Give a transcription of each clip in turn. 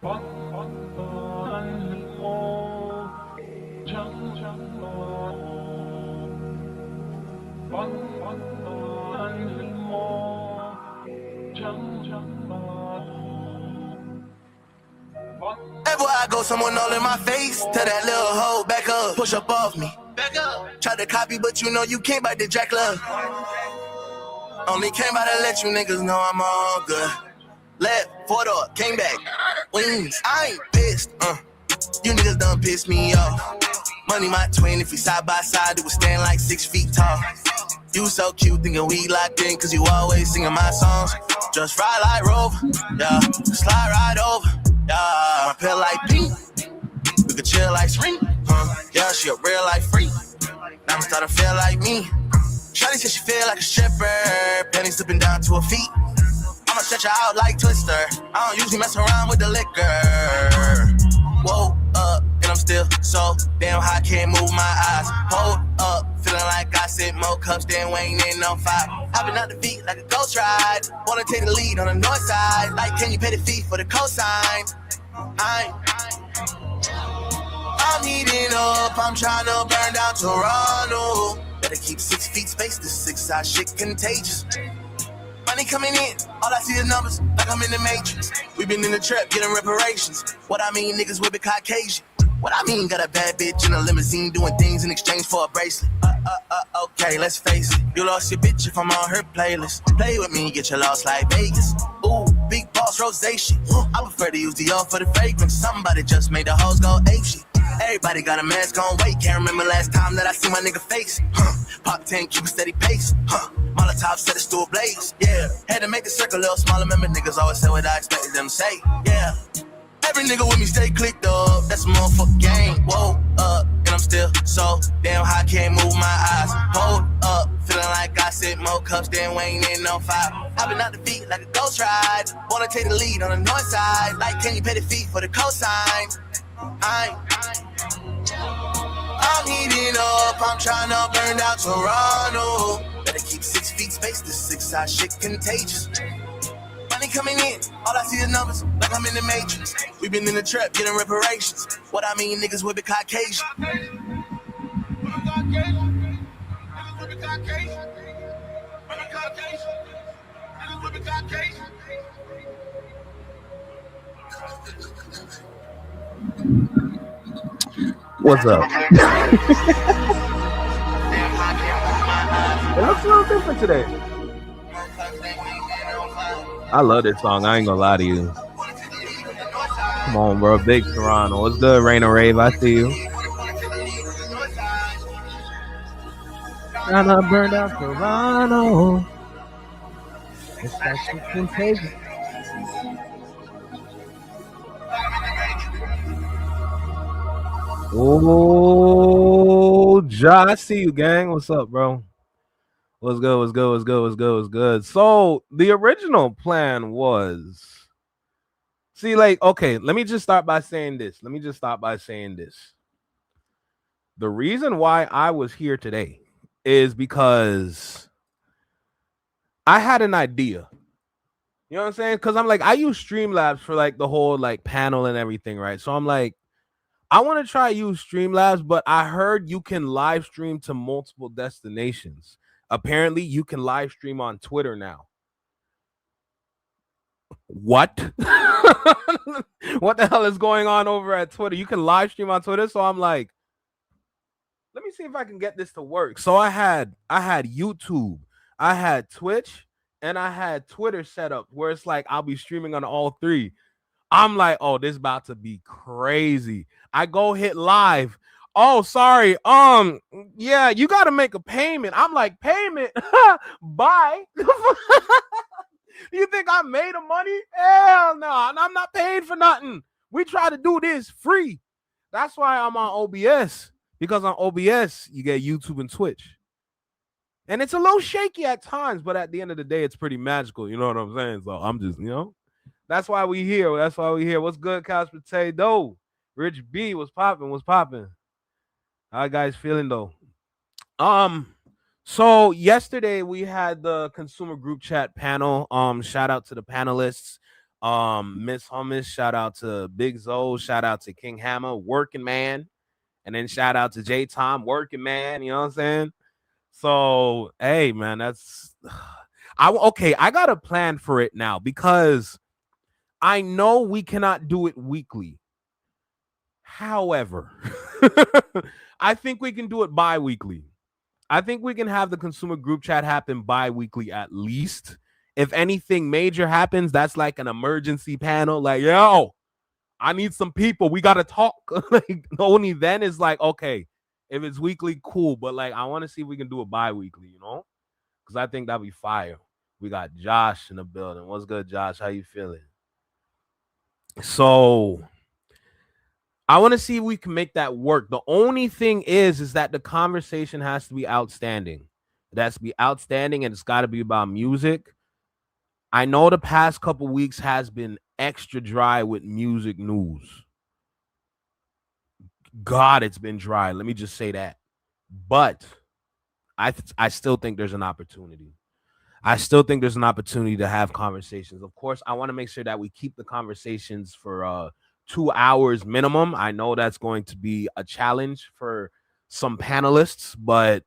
Everywhere I go, someone all in my face. Tell that little hoe back up, push up off me. Back up. Try to copy, but you know you can't bite the Jack Love. Only came by to let you niggas know I'm all good. Left, 4-door, came back. Wings, I ain't pissed. You niggas done pissed me off. Money my twin, if we side by side, it would stand like 6 feet tall. You so cute, thinking we locked in, cause you always singing my songs. Just ride like Rover, yeah. Slide right over, yeah. My pill like pink, we could chill like spring, yeah, she a real life freak. Now I'm starting to feel like me. Shawty said she feel like a stripper, panties slipping down to her feet. I'ma stretch her out like Twister. I don't usually mess around with the liquor. Whoa up, and I'm still so damn high, can't move my eyes. Hold up, feeling like I sip more cups than Wayne in on 5. Hopping out the beat like a ghost ride. Wanna take the lead on the north side. Like, can you pay the fee for the cosign? I'm heating up, I'm trying to burn down Toronto. Better keep 6 feet space, this 6-side shit contagious. Money coming in, all I see is numbers, like I'm in the Matrix. We been in the trap, getting reparations. What I mean, niggas whip it Caucasian. What I mean, got a bad bitch in a limousine doing things in exchange for a bracelet. Okay, let's face it. You lost your bitch if I'm on her playlist. Play with me, get your loss like Vegas. Ooh, big boss rosé shit. I prefer to use Dior for the fragrance. Somebody just made the hoes go apeshit. Everybody got a mask on, wait. Can't remember last time that I see my nigga face. Pop 10, keep a steady pace. Molotov set us to a blaze. Yeah, had to make the circle a little smaller. Remember niggas always say what I expected them to say. Yeah. Every nigga with me stay clicked up, that's a motherfucking game. Whoa up, and I'm still so damn high, can't move my eyes. Hold up, feeling like I sip more cups than Wayne in on 5. Hopping out the beat like a ghost ride. Wanna take the lead on the north side. Like, can you pay the fee for the cosign? I'm heating up, I'm trying to burn down Toronto. Better keep 6 feet space, this 6-side shit contagious. Money coming in, all I see is numbers, like I'm in the Matrix. We been in the trap, getting reparations. What I mean, niggas whip it Caucasian. What's up? It looks a little different today. I love this song. I ain't gonna lie to you. Come on, bro. Big Toronto. What's good, Rain and Rave? I see you. Trying to burn down Toronto. It's that shit contagious. Oh, Ja, I see you, gang. What's up, bro? What's good? What's good? What's good? What's good? What's good? So the original plan was, see, like, okay, let me just start by saying this. The reason why I was here today is because I had an idea. You know what I'm saying? Because I'm like, I use Streamlabs for like the whole like panel and everything, right? So I'm like, I want to try use Streamlabs, but I heard you can live stream to multiple destinations. Apparently, you can live stream on Twitter now. What? What the hell is going on over at Twitter? You can live stream on Twitter. So I'm like, let me see if I can get this to work. So I had YouTube, I had Twitch, and I had Twitter set up where it's like I'll be streaming on all three. I'm like, oh, this is about to be crazy. I go hit live. Oh, sorry. Yeah, you got to make a payment. I'm like, payment? Bye. You think I made the money? Hell no. I'm not paying for nothing. We try to do this free. That's why I'm on OBS. Because on OBS, you get YouTube and Twitch. And it's a little shaky at times, but at the end of the day, it's pretty magical. You know what I'm saying? So I'm just, that's why we here. What's good, Couch Potato? Rich B, what's popping? How you guys feeling though? So yesterday we had the consumer group chat panel. Shout out to the panelists. Miss Hummus, shout out to Big Zoe, shout out to King Hammer, working man, and then shout out to J Tom, working man. You know what I'm saying? So hey, man, that's I got a plan for it now because I know we cannot do it weekly. However, I think we can do it bi-weekly. I think we can have the consumer group chat happen bi-weekly at least. If anything major happens, that's like an emergency panel. Like, yo, I need some people. We got to talk. Like, only then is like, okay, if it's weekly, cool. But like, I want to see if we can do it bi-weekly, you know? Because I think that'd be fire. We got Josh in the building. What's good, Josh? How you feeling? So I want to see if we can make that work. The only thing is that the conversation has to be outstanding. It has to be outstanding, and it's got to be about music. I know the past couple weeks has been extra dry with music news. God, it's been dry. Let me just say that. But I still think there's an opportunity. I still think there's an opportunity to have conversations. Of course, I want to make sure that we keep the conversations for 2 hours minimum. I know that's going to be a challenge for some panelists, but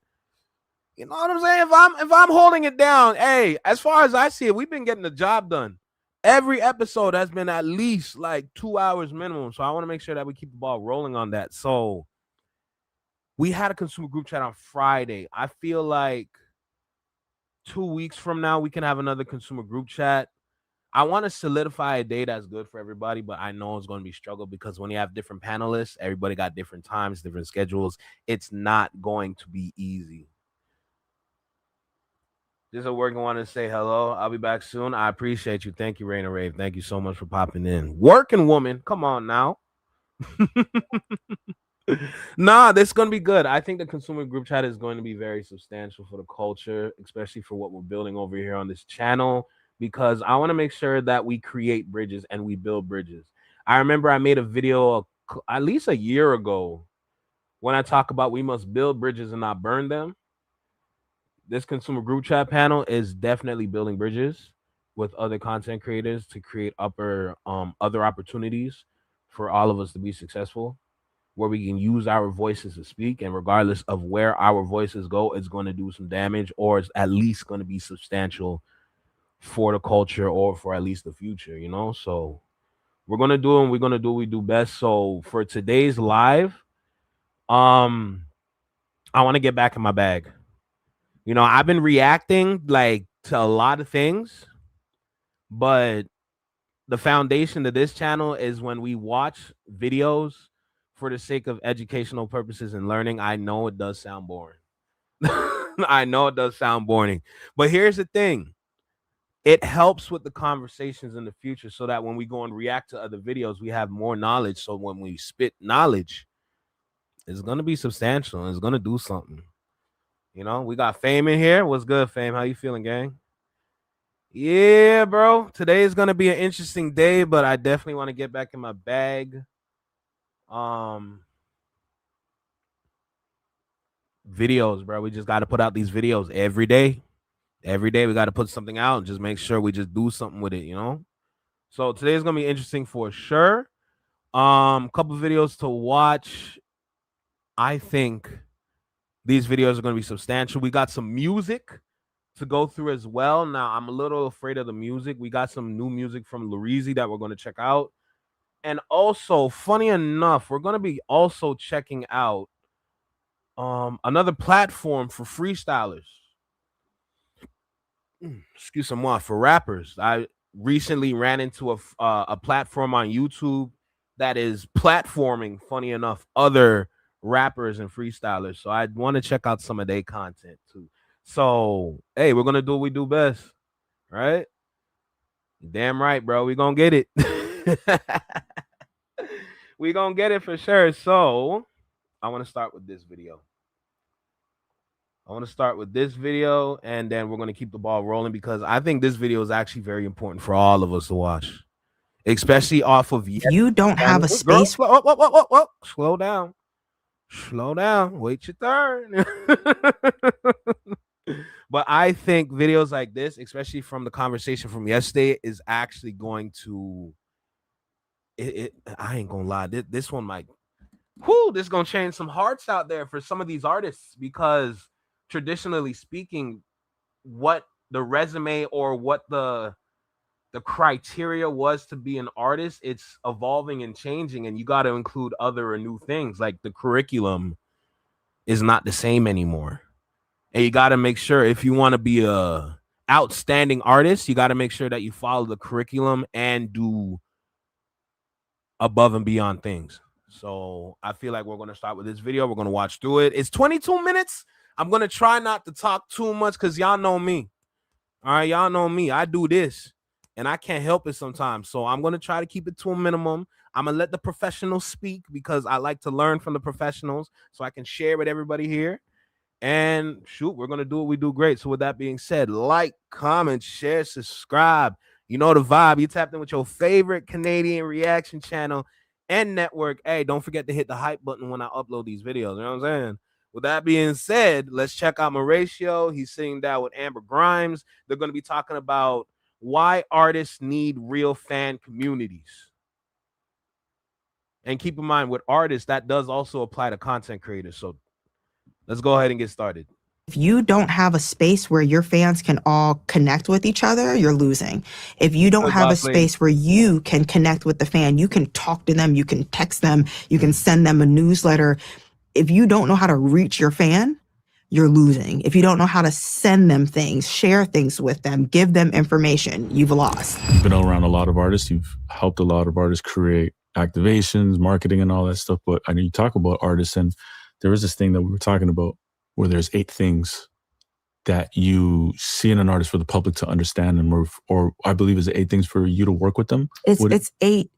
you know what I'm saying? If I'm holding it down, hey, as far as I see it, we've been getting the job done. Every episode has been at least like 2 hours minimum. So I want to make sure that we keep the ball rolling on that. So we had a consumer group chat on Friday. I feel like 2 weeks from now, we can have another consumer group chat. I want to solidify a day that's good for everybody, but I know it's going to be a struggle because when you have different panelists, everybody got different times, different schedules. It's not going to be easy. Just a working one to say hello. I'll be back soon. I appreciate you. Thank you, Raina Rave. Thank you so much for popping in. Working woman, come on now. Nah, this is going to be good. I think the consumer group chat is going to be very substantial for the culture, especially for what we're building over here on this channel, because I want to make sure that we create bridges and we build bridges. I remember I made a video at least a year ago when I talk about we must build bridges and not burn them. This consumer group chat panel is definitely building bridges with other content creators to create other opportunities for all of us to be successful, where we can use our voices to speak, and regardless of where our voices go, it's going to do some damage, or it's at least going to be substantial for the culture or for at least the future, you know? So we're going to do, and we're going to do what we do best. So for today's live, I want to get back in my bag. You know, I've been reacting like to a lot of things, but the foundation of this channel is when we watch videos for the sake of educational purposes and learning. I know it does sound boring. I know it does sound boring, but here's the thing. It helps with the conversations in the future so that when we go and react to other videos, we have more knowledge. So when we spit knowledge, it's going to be substantial and it's going to do something. You know, we got Fame in here. What's good, Fame? How you feeling, gang? Yeah, bro. Today is gonna be an interesting day, but I definitely want to get back in my bag. Videos, bro. We just got to put out these videos every day. Every day we got to put something out and just make sure we just do something with it, you know? So today's gonna be interesting for sure. Couple videos to watch. I think these videos are going to be substantial. We got some music to go through as well. Now, I'm a little afraid of the music. We got some new music from Lurizi that we're going to check out. And also, funny enough, we're going to be also checking out another platform for freestylers. Excuse me, for rappers. I recently ran into a platform on YouTube that is platforming, funny enough, other rappers and freestylers. So I want to check out some of their content too. So hey, we're gonna do what we do best, right? Damn right, bro. We're gonna get it. We're gonna get it for sure. So I want to start with this video. And then we're going to keep the ball rolling because I think this video is actually very important for all of us to watch, especially off of you don't have a space. Slow down. Wait your turn. But I think videos like this, especially from the conversation from yesterday, is actually going to I ain't gonna lie. This one might this is gonna change some hearts out there for some of these artists, because traditionally speaking, what the resume or what the criteria was to be an artist, it's evolving and changing, and you got to include other and new things. Like the curriculum is not the same anymore, and you got to make sure, if you want to be a outstanding artist, you got to make sure that you follow the curriculum and do above and beyond things. So I feel like we're going to start with this video. We're going to watch through it. It's 22 minutes. I'm going to try not to talk too much because y'all know me. All right, y'all know me. I do this and I can't help it sometimes. So I'm going to try to keep it to a minimum. I'm going to let the professionals speak because I like to learn from the professionals so I can share with everybody here. And shoot, we're going to do what we do great. So with that being said, like, comment, share, subscribe. You know the vibe. You tapped in with your favorite Canadian reaction channel and network. Hey, don't forget to hit the hype button when I upload these videos. You know what I'm saying? With that being said, let's check out Mauricio. He's sitting down with Amber Grimes. They're going to be talking about why artists need real fan communities. And keep in mind, with artists, that does also apply to content creators. So let's go ahead and get started. If you don't have a space where your fans can all connect with each other, you're losing. If you don't have a space where you can connect with the fan, you can talk to them, you can text them, you can send them a newsletter. If you don't know how to reach your fan, you're losing. If you don't know how to send them things, share things with them, give them information, you've lost. You've been around a lot of artists. You've helped a lot of artists create activations, marketing, and all that stuff. But I know you talk about artists, and there is this thing that we were talking about where there's 8 things that you see in an artist for the public to understand and move, or I believe is 8 things for you to work with them. It's 8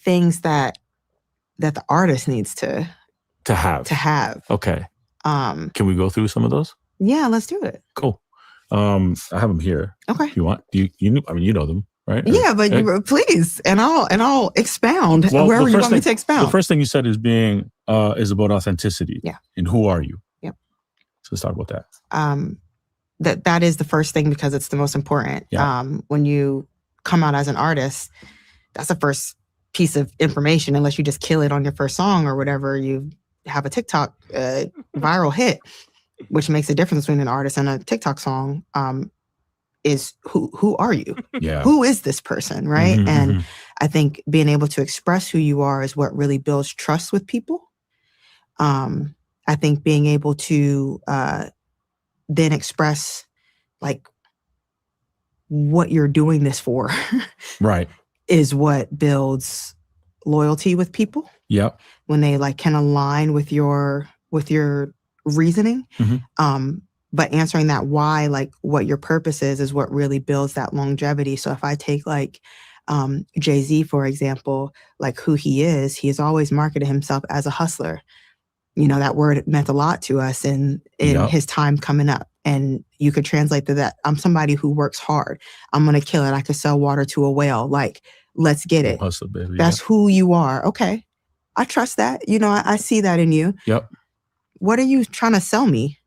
things that the artist needs to have. Okay. Can we go through some of those? Yeah, let's do it. Cool. I have them here. Okay. If you want? You know them, right? Yeah, but please, and I'll expound wherever you want me to expound. The first thing you said is is about authenticity. Yeah. And who are you? Yep. So let's talk about that. That is the first thing because it's the most important. Yeah. When you come out as an artist, that's the first piece of information, unless you just kill it on your first song or whatever, you have a TikTok viral hit, which makes a difference between an artist and a TikTok song, is who are you? Yeah. Who is this person, right? Mm-hmm, and I think being able to express who you are is what really builds trust with people. I think being able to then express like what you're doing this for right, is what builds loyalty with people. Yep. When they like can align with your reasoning. Mm-hmm. But answering that why, like what your purpose is what really builds that longevity. So if I take like Jay-Z, for example, like who he is, he has always marketed himself as a hustler. You know, that word meant a lot to us in Yep. his time coming up. And you could translate to that. I'm somebody who works hard. I'm going to kill it. I could sell water to a whale. Like, let's get it. Hustle, baby. That's who you are. Okay. I trust that. You know, I see that in you. Yep. What are you trying to sell me?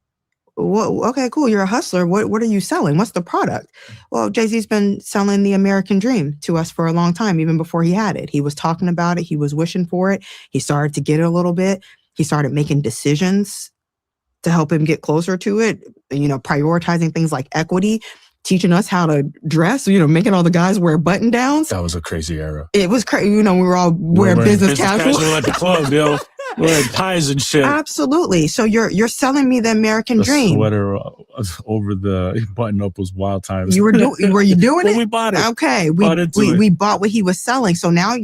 Okay, cool. You're a hustler. What are you selling? What's the product? Well, Jay-Z's been selling the American dream to us for a long time, even before he had it. He was talking about it. He was wishing for it. He started to get it a little bit. He started making decisions to help him get closer to it, you know, prioritizing things like equity, teaching us how to dress, you know, making all the guys wear button downs. That was a crazy era. It was crazy. You know, we were all wearing business casual at the club, yo. Wearing ties and shit. Absolutely. So you're selling me the American dream. Sweater over the button up was wild times. Were you doing well, it? We bought it. Okay. We bought what he was selling. So now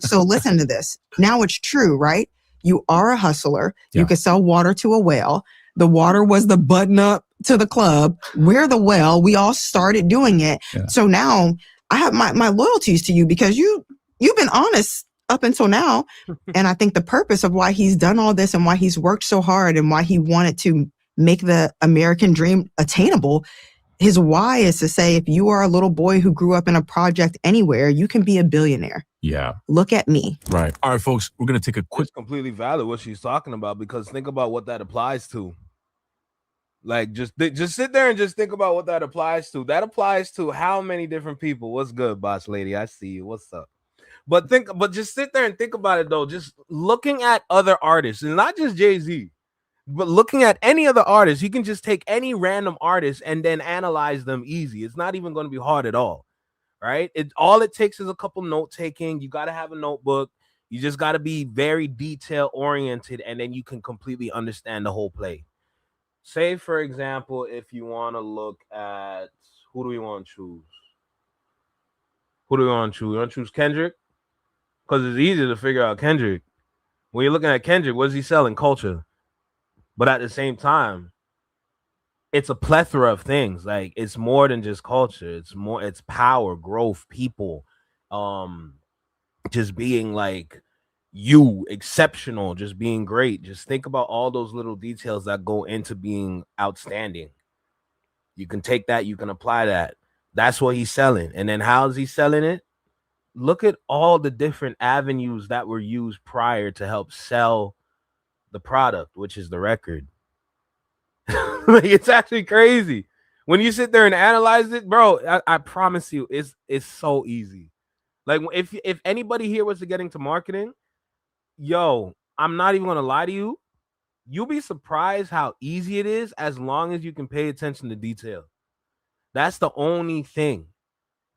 so listen to this. Now it's true, right? You are a hustler. Yeah. You could sell water to a whale. The water was the button up to the club. We're the whale. We all started doing it. Yeah. So now I have my loyalties to you because you've been honest up until now. And I think the purpose of why he's done all this and why he's worked so hard and why he wanted to make the American dream attainable, his why is to say, if you are a little boy who grew up in a project anywhere, you can be a billionaire. Yeah. Look at me. Right. All right, folks, we're going to take a quick... It's completely valid what she's talking about, because think about what that applies to. Like just sit there and just think about what that applies to. That applies to how many different people. What's good, boss lady? I see you. What's up? But just sit there and think about it though. Just looking at other artists, and not just Jay-Z, but looking at any other artist, you can just take any random artist and then analyze them easy. It's not even going to be hard at all, right? All it takes is a couple note taking. You got to have a notebook. You just got to be very detail oriented, and then you can completely understand the whole play. Say, for example, if you want to look at who do we want to choose? Who do we want to choose? You want to choose Kendrick? Because it's easy to figure out Kendrick. When you're looking at Kendrick, what's he selling? Culture. But at the same time, it's a plethora of things. Like it's more than just culture. It's power, growth, people, just being like exceptional, just being great. Just think about all those little details that go into being outstanding. You can take that, you can apply that. That's what he's selling. And then how is he selling it? Look at all the different avenues that were used prior to help sell the product, which is the record. Like, it's actually crazy when you sit there and analyze it, bro. I promise you, it's so easy. Like if anybody here was to get into marketing, yo, I'm not even gonna lie to you. You'll be surprised how easy it is as long as you can pay attention to detail. That's the only thing.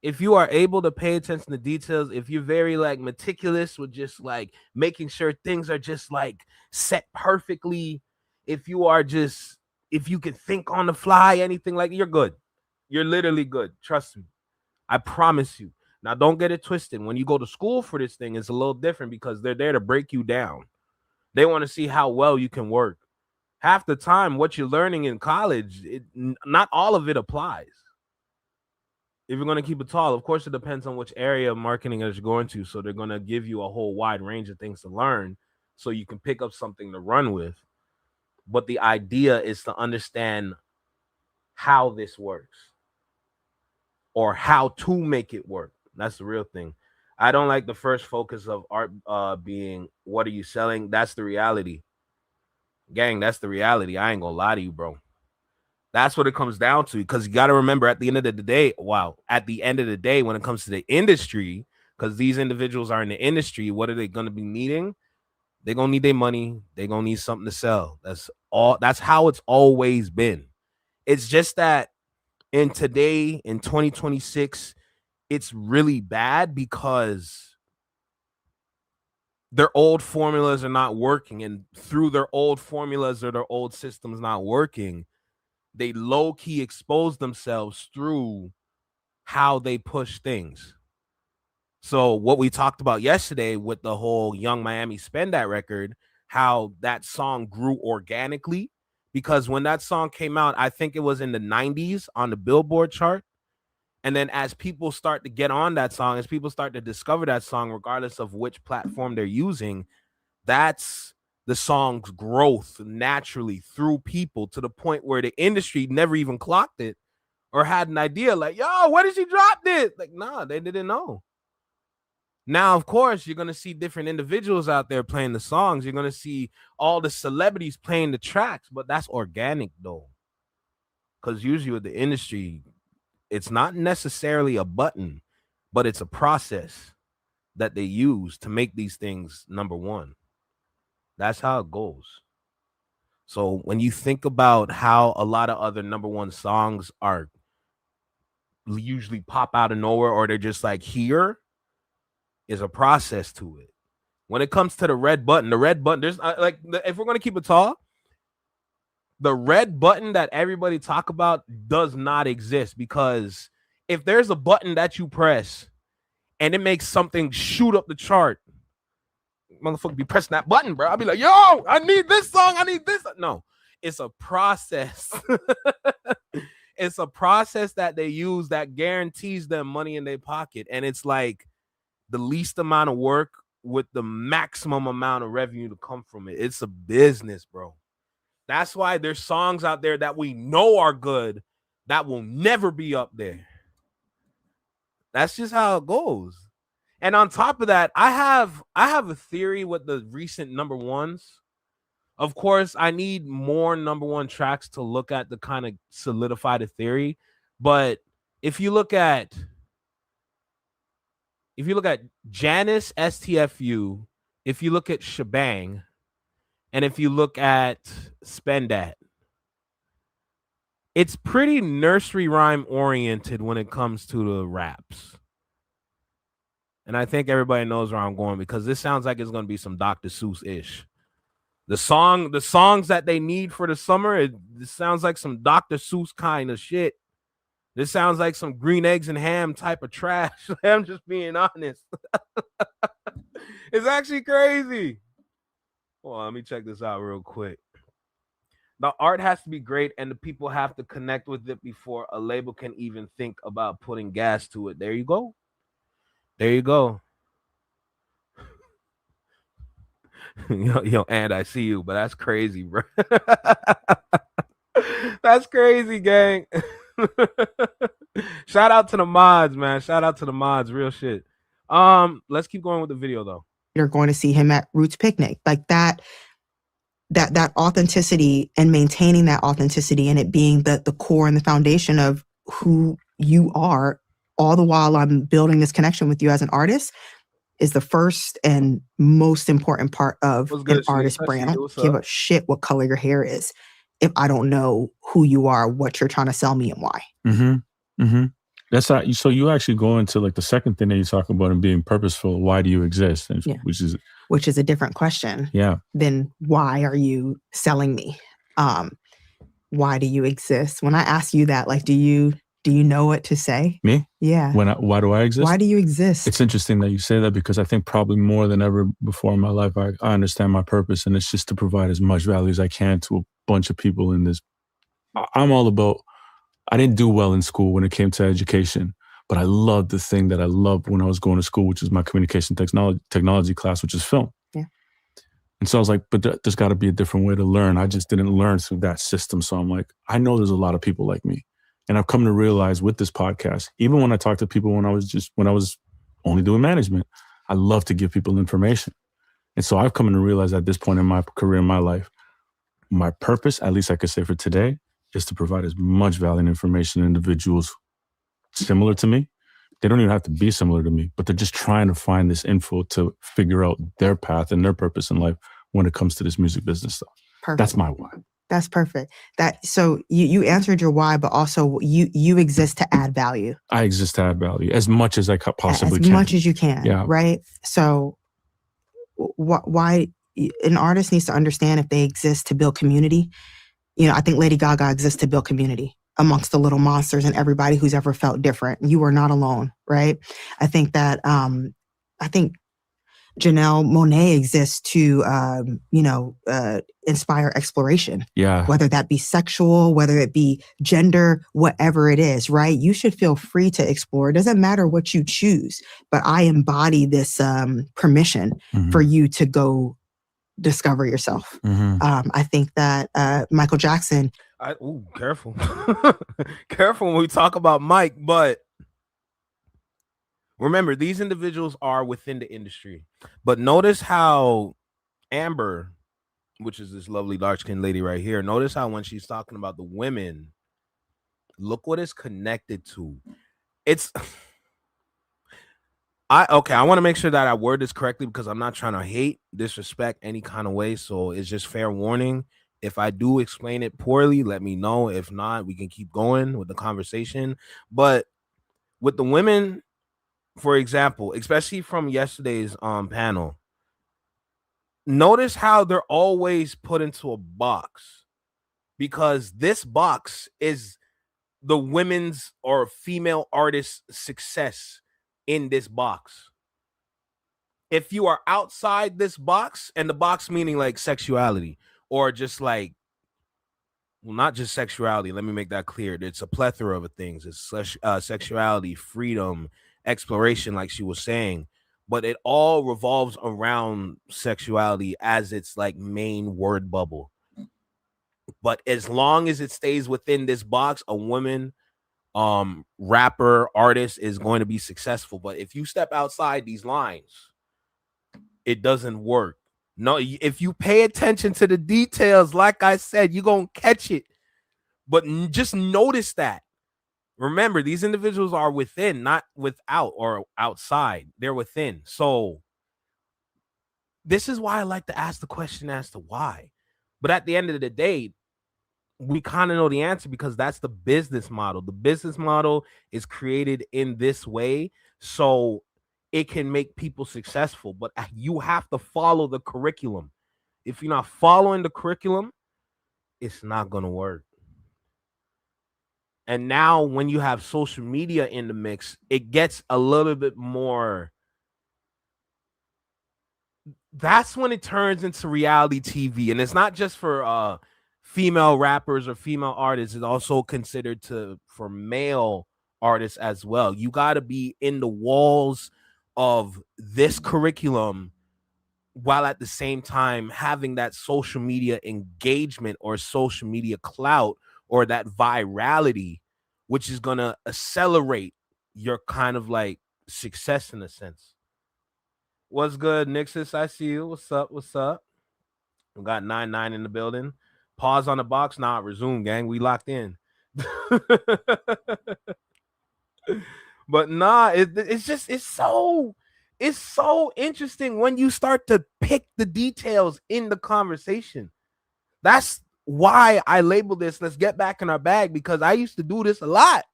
If you are able to pay attention to details, if you're very like meticulous with just like making sure things are just like set perfectly, if you can think on the fly, anything like, you're good. You're literally good. Trust me. I promise you. Now, don't get it twisted. When you go to school for this thing, it's a little different because they're there to break you down. They want to see how well you can work. Half the time, what you're learning in college, not all of it applies. If you're going to keep it tall, of course, it depends on which area of marketing that you're going to. So they're going to give you a whole wide range of things to learn so you can pick up something to run with. But the idea is to understand how this works or how to make it work. That's the real thing. I don't like the first focus of art being, what are you selling? That's the reality. Gang, that's the reality. I ain't going to lie to you, bro. That's what it comes down to, because you got to remember at the end of the day, when it comes to the industry, because these individuals are in the industry, what are they going to be needing? They're going to need their money. They're going to need something to sell. That's all. That's how it's always been. It's just that in 2026, it's really bad because their old formulas are not working. And through their old formulas or their old systems not working, they low-key expose themselves through how they push things. So what we talked about yesterday with the whole Young Miami Spend That record, how that song grew organically, because when that song came out, I think it was in the 90s on the Billboard chart. And then as people start to get on that song, as people start to discover that song, regardless of which platform they're using, that's the song's growth naturally through people to the point where the industry never even clocked it or had an idea like, yo, where did she drop this? Like, nah, they didn't know. Now, of course, you're going to see different individuals out there playing the songs. You're going to see all the celebrities playing the tracks, but that's organic though. Because usually with the industry, it's not necessarily a button, but it's a process that they use to make these things number one. That's how it goes. So when you think about how a lot of other number one songs are usually pop out of nowhere, or they're just like, here is a process to it. When it comes to the red button, there's if we're going to keep it tall, the red button that everybody talk about does not exist, because if there's a button that you press and it makes something shoot up the chart, motherfucker be pressing that button, bro. I'll be like, yo, I need this song. I need this. No, it's a process. It's a process that they use that guarantees them money in their pocket. And it's like the least amount of work with the maximum amount of revenue to come from it. It's a business, bro. That's why there's songs out there that we know are good that will never be up there. That's just how it goes. And on top of that, I have a theory with the recent number ones. Of course, I need more number one tracks to look at to kind of solidify the theory. But if you look at Janice STFU, if you look at Shebang, and if you look at Spendat, it's pretty nursery rhyme oriented when it comes to the raps. And I think everybody knows where I'm going because this sounds like it's going to be some Dr. Seuss-ish. The songs that they need for the summer, it sounds like some Dr. Seuss kind of shit. This sounds like some green eggs and ham type of trash. I'm just being honest. It's actually crazy. Well, let me check this out real quick. The art has to be great and the people have to connect with it before a label can even think about putting gas to it. There you go. There you go. Yo, and I see you, but that's crazy, bro. That's crazy, gang. Shout out to the mods, man. Shout out to the mods, real shit. Let's keep going with the video though. You're going to see him at Roots Picnic, like that authenticity and maintaining that authenticity and it being the core and the foundation of who you are, all the while I'm building this connection with you as an artist, is the first and most important part of an artist brand. I don't give a shit what color your hair is if I don't know who you are, what you're trying to sell me, and why. Mm-hmm. Mm-hmm. That's how. So you actually go into like the second thing that you talk about and being purposeful. Why do you exist? And, which is a different question. Yeah. Than why are you selling me? Why do you exist? When I ask you that, like, do you know what to say? Me? Yeah. Why do I exist? Why do you exist? It's interesting that you say that because I think probably more than ever before in my life, I understand my purpose, and it's just to provide as much value as I can to a bunch of people in this. I'm all about, I didn't do well in school when it came to education, but I loved the thing that I loved when I was going to school, which is my communication technology class, which is film. Yeah. And so I was like, but there's got to be a different way to learn. I just didn't learn through that system. So I'm like, I know there's a lot of people like me. And I've come to realize with this podcast, even when I talk to people when I was only doing management, I love to give people information. And so I've come to realize at this point in my career, in my life, my purpose, at least I could say for today, is to provide as much value and information to individuals similar to me. They don't even have to be similar to me, but they're just trying to find this info to figure out their path and their purpose in life when it comes to this music business stuff. Perfect. That's my why. That's perfect. So you answered your why, but also you exist to add value. I exist to add value as much as I possibly can. As much as you can. Yeah. Right. So why an artist needs to understand if they exist to build community. You know, I think Lady Gaga exists to build community amongst the little monsters and everybody who's ever felt different. You are not alone. Right. I think that Janelle Monáe exists to, inspire exploration. Yeah. Whether that be sexual, whether it be gender, whatever it is, right? You should feel free to explore. It doesn't matter what you choose, but I embody this permission for you to go discover yourself. I think that Michael Jackson. Careful. Careful when we talk about Mike, but remember, these individuals are within the industry. But notice how Amber, which is this lovely dark-skinned lady right here, notice how when she's talking about the women, look what it's connected to. I want to make sure that I word this correctly because I'm not trying to hate, disrespect any kind of way. So it's just fair warning. If I do explain it poorly, let me know. If not, we can keep going with the conversation. But with the women, for example, especially from yesterday's panel, notice how they're always put into a box because this box is the women's or female artist success in this box. If you are outside this box, and the box meaning like sexuality or just like, well, not just sexuality. Let me make that clear. It's a plethora of things. It's sexuality, freedom, exploration, like she was saying, but it all revolves around sexuality as its like main word bubble. But as long as it stays within this box, a woman rapper artist is going to be successful. But if you step outside these lines, it doesn't work. No, if you pay attention to the details, like I said, you're going to catch it. But just notice that. Remember, these individuals are within, not without or outside. They're within. So this is why I like to ask the question as to why. But at the end of the day, we kind of know the answer because that's the business model. The business model is created in this way so it can make people successful. But you have to follow the curriculum. If you're not following the curriculum, it's not going to work. And now when you have social media in the mix, it gets a little bit more. That's when it turns into reality TV. And it's not just for female rappers or female artists. It's also considered for male artists as well. You got to be in the walls of this curriculum while at the same time having that social media engagement or social media clout or that virality, which is going to accelerate your kind of like success in a sense. What's good, Nixus? I see you. What's up? What's up? We got 99 in the building. Pause on the box. Nah, resume, gang. We locked in. But nah, it's so interesting when you start to pick the details in the conversation. That's why I label this let's get back in our bag, because I used to do this a lot.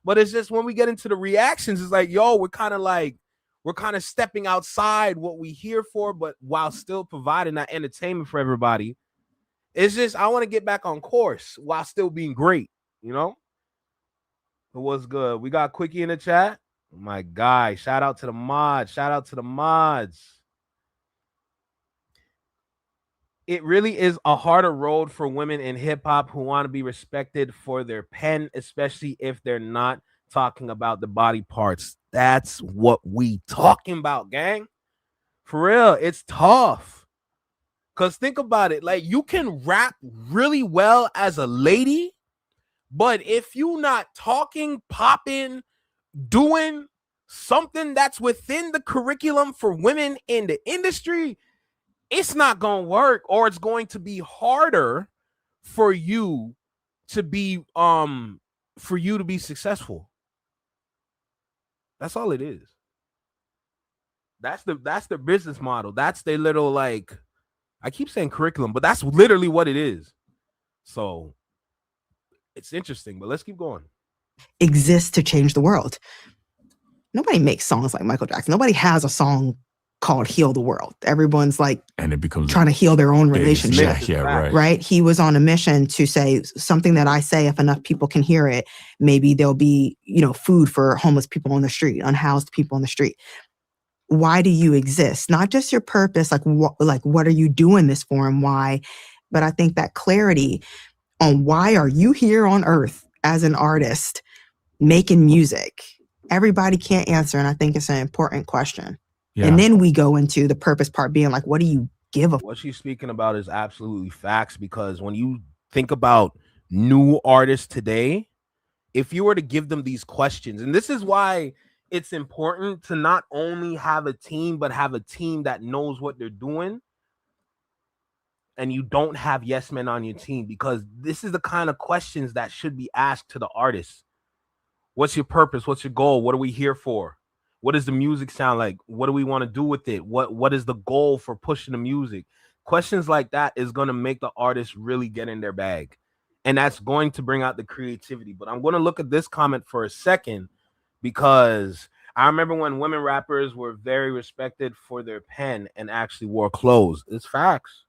But it's just when we get into the reactions, it's like, yo, we're kind of stepping outside what we here for, but while still providing that entertainment for everybody. It's just I want to get back on course while still being great, you know? But what's good? We got Quickie in the chat. My guy, shout out to the mods. Shout out to the mods. It really is a harder road for women in hip hop who want to be respected for their pen, especially if they're not talking about the body parts. That's what we talking about, gang. For real, it's tough. Because think about it. Like, you can rap really well as a lady, but if you not talking, popping, doing something that's within the curriculum for women in the industry, it's not going to work, or it's going to be harder for you to be successful. That's all it is. That's the business model. That's their little, like, I keep saying curriculum, but that's literally what it is. So it's interesting, but let's keep going. Exists to change the world. Nobody makes songs like Michael Jackson. Nobody has a song called Heal the World. Everyone's like, and it becomes trying to heal their own relationship. Yeah, right. Right. He was on a mission to say something that I say, if enough people can hear it, maybe there'll be, food for homeless people on the street, unhoused people on the street. Why do you exist? Not just your purpose, like what are you doing this for and why? But I think that clarity on why are you here on earth as an artist making music, everybody can't answer. And I think it's an important question. Yeah. And then we go into the purpose part being like, what do you give a What she's speaking about is absolutely facts, because when you think about new artists today, if you were to give them these questions, and this is why it's important to not only have a team, but have a team that knows what they're doing. And you don't have yes men on your team, because this is the kind of questions that should be asked to the artists. What's your purpose? What's your goal? What are we here for? What does the music sound like? What do we want to do with it? What is the goal for pushing the music? Questions like that is going to make the artist really get in their bag. And that's going to bring out the creativity. But I'm going to look at this comment for a second, because I remember when women rappers were very respected for their pen and actually wore clothes. It's facts.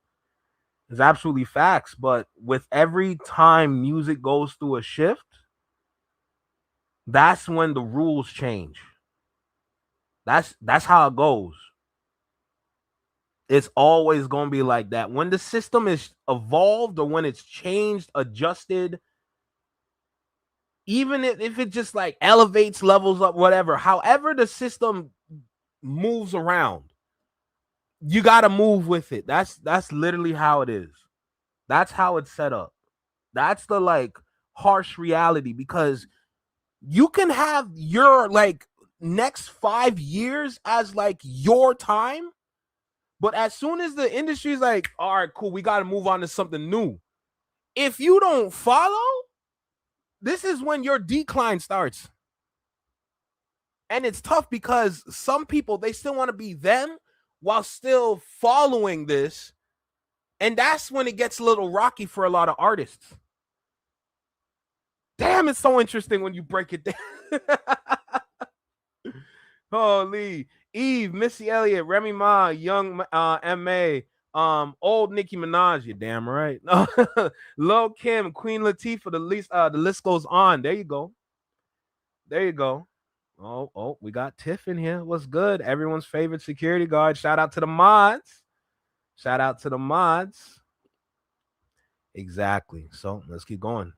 It's absolutely facts. But with every time music goes through a shift, that's when the rules change. That's how it goes. It's always going to be like that. When the system is evolved or when it's changed, adjusted, even if it just like elevates, levels up, whatever, however the system moves around, you got to move with it. That's literally how it is. That's how it's set up. That's the like harsh reality, because you can have your like next 5 years as like your time, But as soon as the industry's like, all right, cool, we got to move on to something new. If you don't follow, this is when your decline starts. And it's tough because some people, they still want to be them while still following this. And that's when it gets a little rocky for a lot of artists. Damn, it's so interesting when you break it down. Holy. Eve, Missy Elliott, Remy Ma, Young M.A., old Nicki Minaj, you damn right. Lil Kim, Queen Latifah, the list goes on. There you go. There you go. Oh, we got Tiff in here. What's good? Everyone's favorite security guard. Shout out to the mods. Shout out to the mods. Exactly. So let's keep going.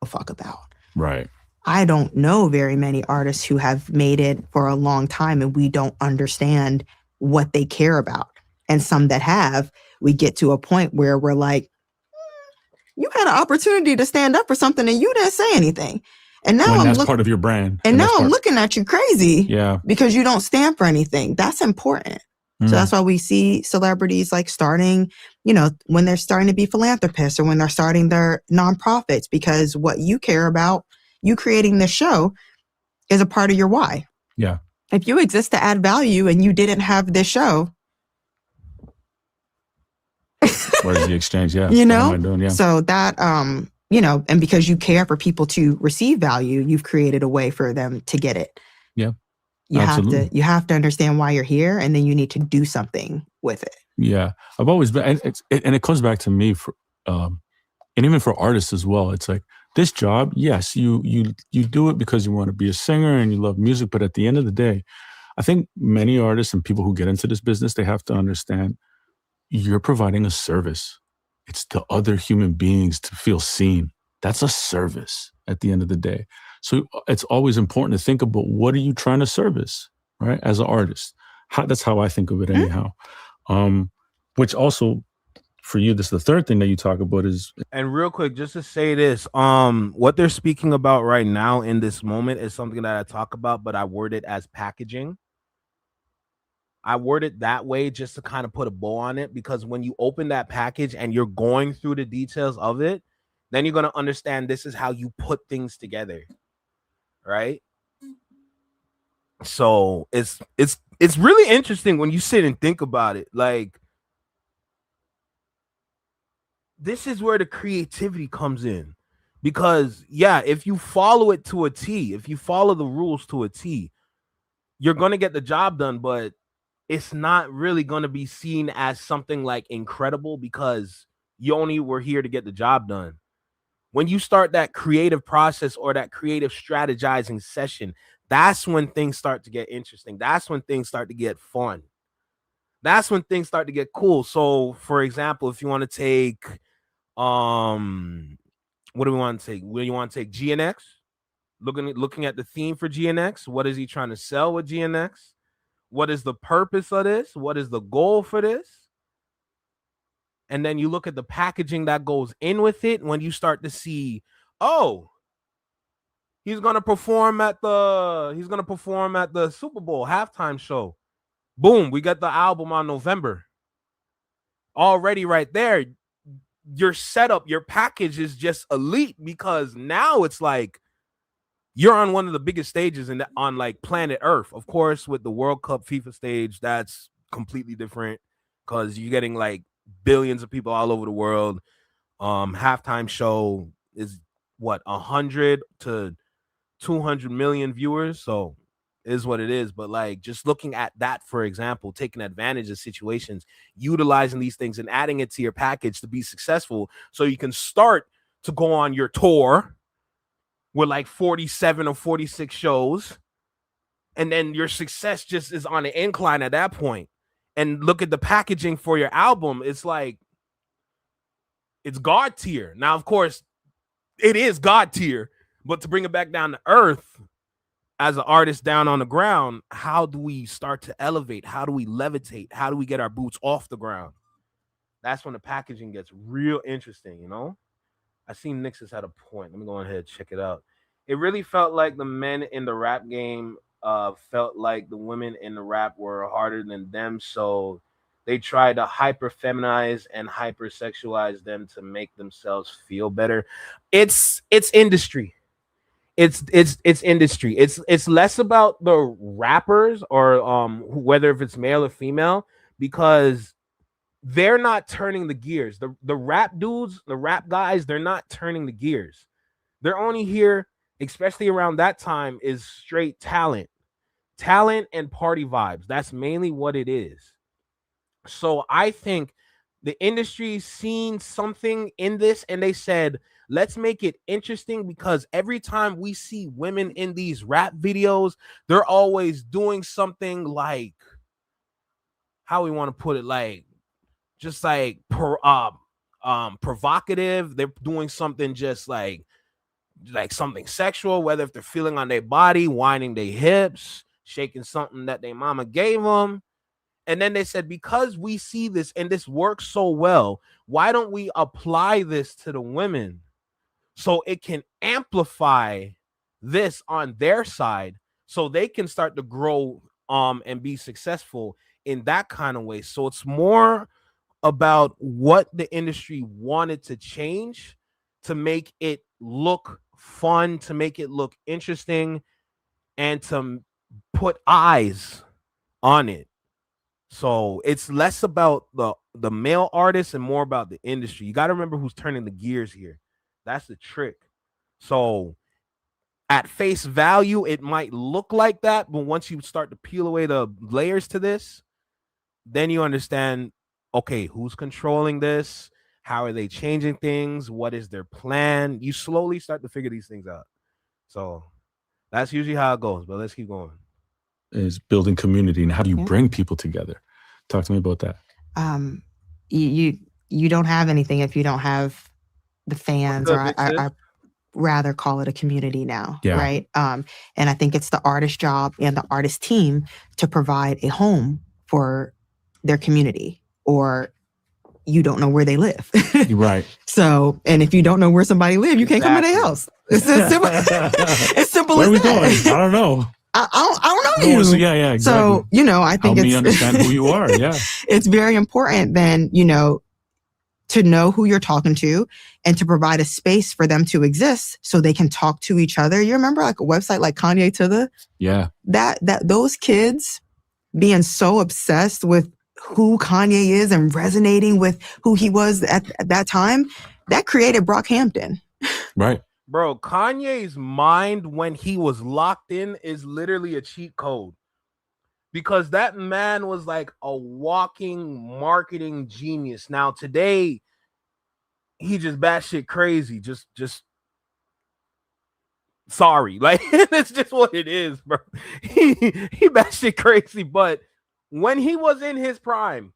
Fuck about. Right. I don't know very many artists who have made it for a long time and we don't understand what they care about. And some that have, we get to a point where we're like, you had an opportunity to stand up for something and you didn't say anything. And now that's part of your brand. And now I'm looking at you crazy. Yeah. Because you don't stand for anything. That's important. So that's why we see celebrities like starting, when they're starting to be philanthropists or when they're starting their nonprofits, because what you care about, you creating this show, is a part of your why. Yeah. If you exist to add value and you didn't have this show. Where's the exchange? Yeah. What am I doing? Yeah. So that, and because you care for people to receive value, you've created a way for them to get it. Yeah. You have to understand why you're here, and then you need to do something with it. Yeah, I've always been, and it comes back to me for, and even for artists as well. It's like this job. Yes, you do it because you want to be a singer and you love music, but at the end of the day, I think many artists and people who get into this business, they have to understand you're providing a service. It's to other human beings to feel seen. That's a service at the end of the day. So it's always important to think about what are you trying to service, right? As an artist, that's how I think of it anyhow. Which also for you, this is the third thing that you talk about is. And real quick, just to say this, what they're speaking about right now in this moment is something that I talk about, but I word it as packaging. I word it that way just to kind of put a bow on it, because when you open that package and you're going through the details of it, then you're going to understand this is how you put things together. Right. So it's really interesting when you sit and think about it. Like, this is where the creativity comes in, because if you follow it to a T, if you follow the rules to a T, you're going to get the job done, but it's not really going to be seen as something like incredible because you only were here to get the job done. When you start that creative process or that creative strategizing session, that's when things start to get interesting. That's when things start to get fun. That's when things start to get cool. So, for example, if you want to take, what do we want to take? Where you want to take GNX? Looking at the theme for GNX. What is he trying to sell with GNX? What is the purpose of this? What is the goal for this? And then you look at the packaging that goes in with it. When you start to see, he's gonna perform at the Super Bowl halftime show. Boom, we got the album on November. Already right there, your setup, your package is just elite, because now it's like you're on one of the biggest stages on like planet Earth. Of course, with the World Cup FIFA stage, that's completely different because you're getting like billions of people all over the world. Halftime show is 100 to 200 million viewers, so is what it is. But like, just looking at that, for example, taking advantage of situations, utilizing these things and adding it to your package to be successful, so you can start to go on your tour with like 47 or 46 shows, and then your success just is on an incline at that point. And look at the packaging for your album. It's like, it's God tier. Now, of course, it is God tier, but to bring it back down to earth, as an artist down on the ground, how do we start to elevate? How do we levitate? How do we get our boots off the ground? That's when the packaging gets real interesting, you know? I seen Nix's had a point. Let me go ahead and check it out. It really felt like the men in the rap game felt like the women in the rap were harder than them, so they try to hyper feminize and hypersexualize them to make themselves feel better. It's industry. It's industry. It's less about the rappers or whether if it's male or female, because they're not turning the gears. The rap dudes, the rap guys, they're not turning the gears. They're only here, especially around that time, is straight talent and party vibes. That's mainly what it is. So I think the industry's seen something in this and they said, let's make it interesting, because every time we see women in these rap videos, they're always doing something like, how we want to put it, like just like provocative. They're doing something just like something sexual, whether if they're feeling on their body, whining their hips, shaking something that their mama gave them. And then they said, because we see this and this works so well, why don't we apply this to the women so it can amplify this on their side, so they can start to grow and be successful in that kind of way. So it's more about what the industry wanted to change to make it look fun, to make it look interesting, and to put eyes on it. So it's less about the male artists and more about the industry. You got to remember who's turning the gears here. That's the trick. So at face value, it might look like that, but once you start to peel away the layers to this, then you understand, okay, who's controlling this? How are they changing things? What is their plan? You slowly start to figure these things out. So that's usually how it goes, but let's keep going. Is building community, and how do you bring people together? Talk to me about that. You don't have anything if you don't have the fans, or I rather call it a community now, right? And I think it's the artist job and the artist team to provide a home for their community, or you don't know where they live. Right. So, and if you don't know where somebody lives, you can't come to their house. It's as simple, as simple where as are we that. going? I don't know. I don't know you. So, yeah, exactly. So, I think Help me understand who you are. Yeah. It's very important then, to know who you're talking to and to provide a space for them to exist so they can talk to each other. You remember like a website like Kanye to the? Yeah. That those kids being so obsessed with who Kanye is and resonating with who he was at that time, that created Brockhampton. Right. Bro, Kanye's mind when he was locked in is literally a cheat code, because that man was like a walking marketing genius. Now today, he just batshit crazy. Just sorry, like it's just what it is, bro. He batshit crazy, but when he was in his prime,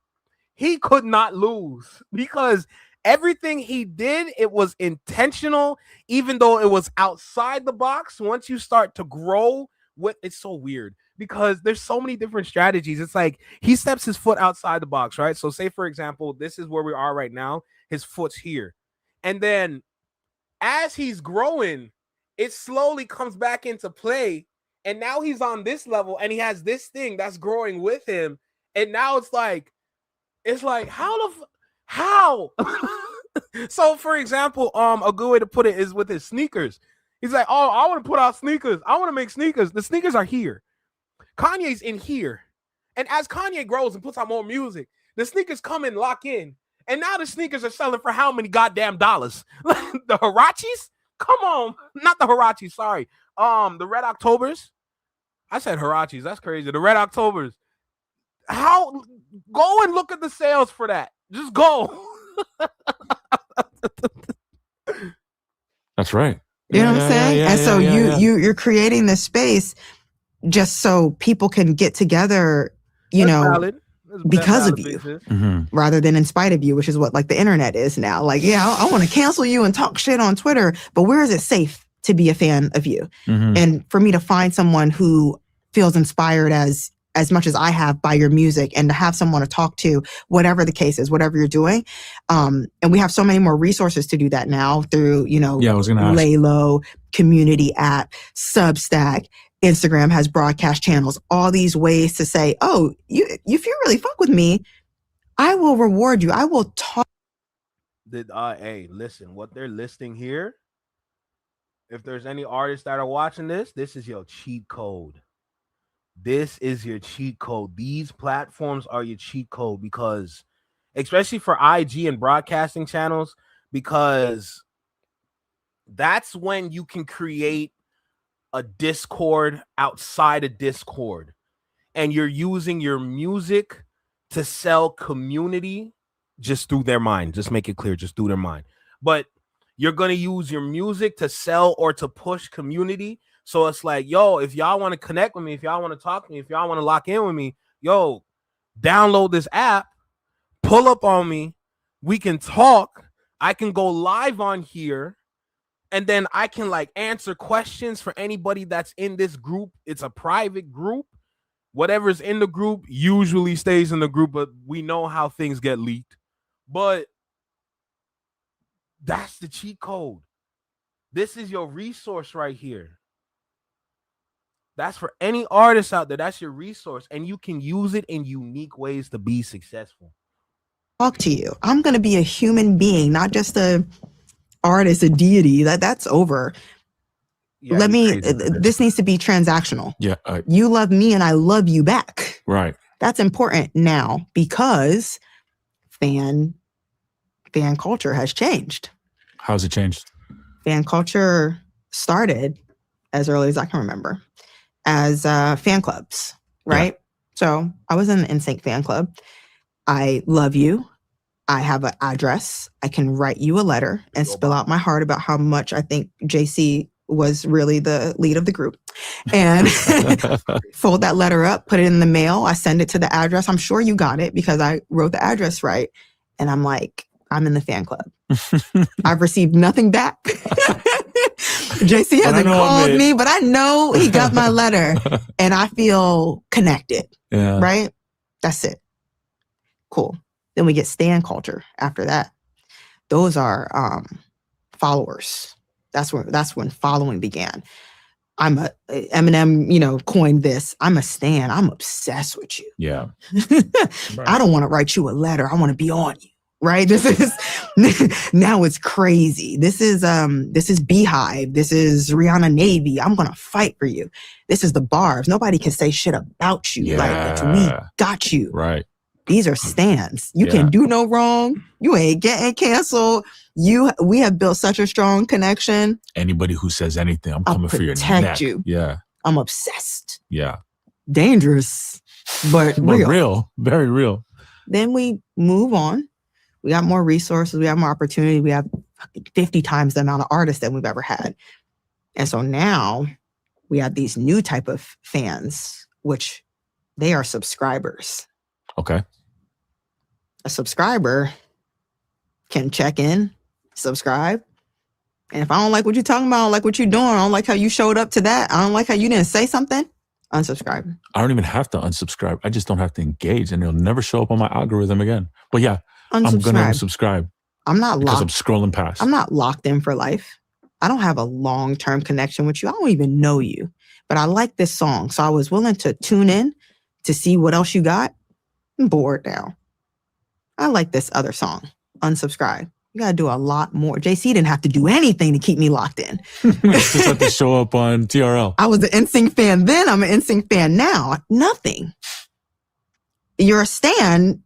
he could not lose, because everything he did, it was intentional, even though it was outside the box. Once you start to grow with, it's so weird because there's so many different strategies. It's like he steps his foot outside the box, right? So say, for example, this is where we are right now. His foot's here. And then as he's growing, it slowly comes back into play. And now he's on this level and he has this thing that's growing with him. And now it's like how? So, for example, a good way to put it is with his sneakers. He's like, oh, I want to put out sneakers. I want to make sneakers. The sneakers are here. Kanye's in here. And as Kanye grows and puts out more music, the sneakers come and lock in. And now the sneakers are selling for how many goddamn dollars? The Hirachis? Come on. Not the Hirachis, sorry. The Red Octobers. I said Hirachis. That's crazy. The Red Octobers. How? Go and look at the sales for that. Just go. That's right. You know what I'm saying? And so you're creating this space just so people can get together, because of you, rather than in spite of you, which is what like the internet is now. Like, yeah, I want to cancel you and talk shit on Twitter, but where is it safe to be a fan of you? And for me to find someone who feels inspired as much as I have by your music, and to have someone to talk to, whatever the case is, whatever you're doing. And we have so many more resources to do that now through, Laylo, community app, Substack, Instagram has broadcast channels, all these ways to say, oh, if you really fuck with me, I will reward you. I will talk. Hey, listen, what they're listing here. If there's any artists that are watching this is your cheat code. This is your cheat code. These platforms are your cheat code because, especially for IG and broadcasting channels, because that's when you can create a Discord outside of Discord, and you're using your music to sell community just through their mind. Just make it clear, just through their mind. But you're going to use your music to sell or to push community. So it's like, yo, if y'all want to connect with me, if y'all want to talk to me, if y'all want to lock in with me, yo, download this app, pull up on me. We can talk. I can go live on here. And then I can like answer questions for anybody that's in this group. It's a private group. Whatever's in the group usually stays in the group, but we know how things get leaked. But that's the cheat code. This is your resource right here. That's for any artist out there. That's your resource. And you can use it in unique ways to be successful. Talk to you. I'm going to be a human being, not just a artist, a deity. That's over. Yeah, This needs to be transactional. Yeah. You love me and I love you back. Right. That's important now because fan culture has changed. How's it changed? Fan culture started as early as I can remember as fan clubs, right? Yeah. So I was in the NSYNC fan club. I love you. I have an address. I can write you a letter and spill out my heart about how much I think JC was really the lead of the group. And fold that letter up, put it in the mail. I send it to the address. I'm sure you got it because I wrote the address right. And I'm like, I'm in the fan club. I've received nothing back. JC hasn't called me, but I know he got my letter and I feel connected. Yeah. Right? That's it. Cool. Then we get stan culture after that. Those are followers. That's when following began. Eminem, coined this. I'm a stan. I'm obsessed with you. Yeah. Right. I don't want to write you a letter. I want to be on you. Right? This is now it's crazy. This is Beehive. This is Rihanna Navy. I'm gonna fight for you. This is the bars. Nobody can say shit about you. Yeah. Like we got you. Right. These are stands. You can do no wrong. You ain't getting canceled. We have built such a strong connection. Anybody who says anything, I'm coming for your neck. Protect you. Yeah. I'm obsessed. Yeah. Dangerous, but real. Very real. Then we move on. We got more resources. We have more opportunity. We have 50 times the amount of artists that we've ever had. And so now we have these new type of fans, which they are subscribers. Okay. A subscriber can check in, subscribe. And if I don't like what you're talking about, I don't like what you're doing, I don't like how you showed up to that, I don't like how you didn't say something, unsubscribe. I don't even have to unsubscribe. I just don't have to engage and it'll never show up on my algorithm again. But yeah, I'm going to unsubscribe. I'm not because locked. I'm scrolling past. I'm not locked in for life. I don't have a long-term connection with you. I don't even know you, but I like this song. So I was willing to tune in to see what else you got. I'm bored now. I like this other song. Unsubscribe. You got to do a lot more. JC didn't have to do anything to keep me locked in. Just have to show up on TRL. I was an NSYNC fan then. I'm an NSYNC fan now. Nothing. You're a stan.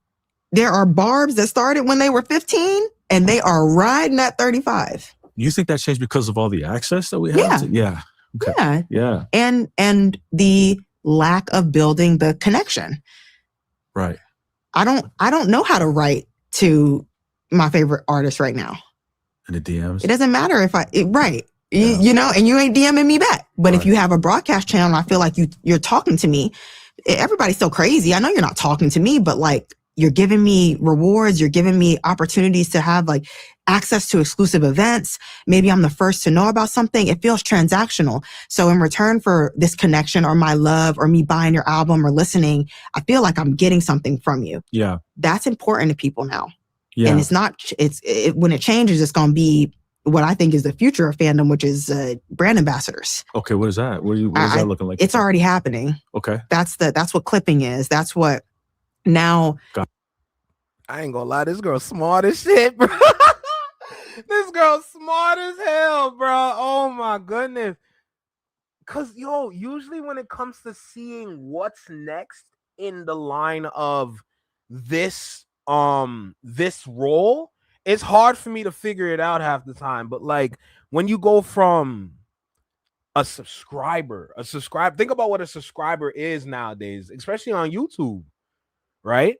There are barbs that started when they were 15 and they are riding at 35. You think that changed because of all the access that we have? Yeah. Okay. Yeah. And the lack of building the connection. Right. I don't know how to write to my favorite artist right now. In the DMs? It doesn't matter if right. Yeah. And you ain't DMing me back. But if you have a broadcast channel and I feel like you're talking to me, everybody's so crazy. I know you're not talking to me, but like you're giving me rewards, you're giving me opportunities to have like access to exclusive events. Maybe I'm the first to know about something. It feels transactional. So in return for this connection or my love or me buying your album or listening, I feel like I'm getting something from you. Yeah. That's important to people now. Yeah. And when it changes, it's going to be what I think is the future of fandom, which is brand ambassadors. Okay. What is that? What is that looking like? It's already happening. Okay. That's what clipping is. That's what now. I ain't gonna lie, this girl smart as shit, bro. This girl smart as hell, bro. Oh my goodness. Cause yo, usually when it comes to seeing what's next in the line of this role, it's hard for me to figure it out half the time. But like when you go from a subscriber, think about what a subscriber is nowadays, especially on YouTube, right?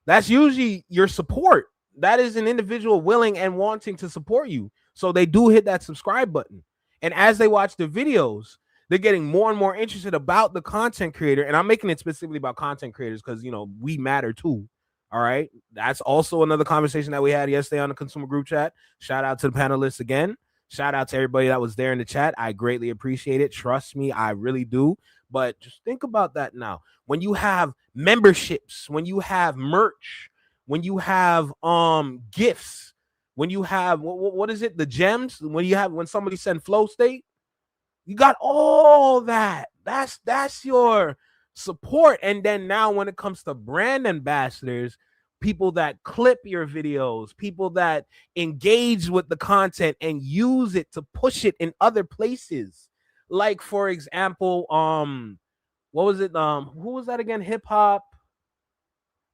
That's usually your support. That is an individual willing and wanting to support you. So they do hit that subscribe button. And as they watch the videos, they're getting more and more interested about the content creator. And I'm making it specifically about content creators because, you know, we matter too. All right. That's also another conversation that we had yesterday on the consumer group chat. Shout out to the panelists again. Shout out to everybody that was there in the chat. I greatly appreciate it. Trust me, I really do. But just think about that now. When you have memberships, when you have merch, when you have gifts, when you have what is it? The gems, when somebody send flow state, you got all that. That's your support. And then now when it comes to brand ambassadors, people that clip your videos, people that engage with the content and use it to push it in other places. Like, for example, what was it? Who was that again? Hip hop.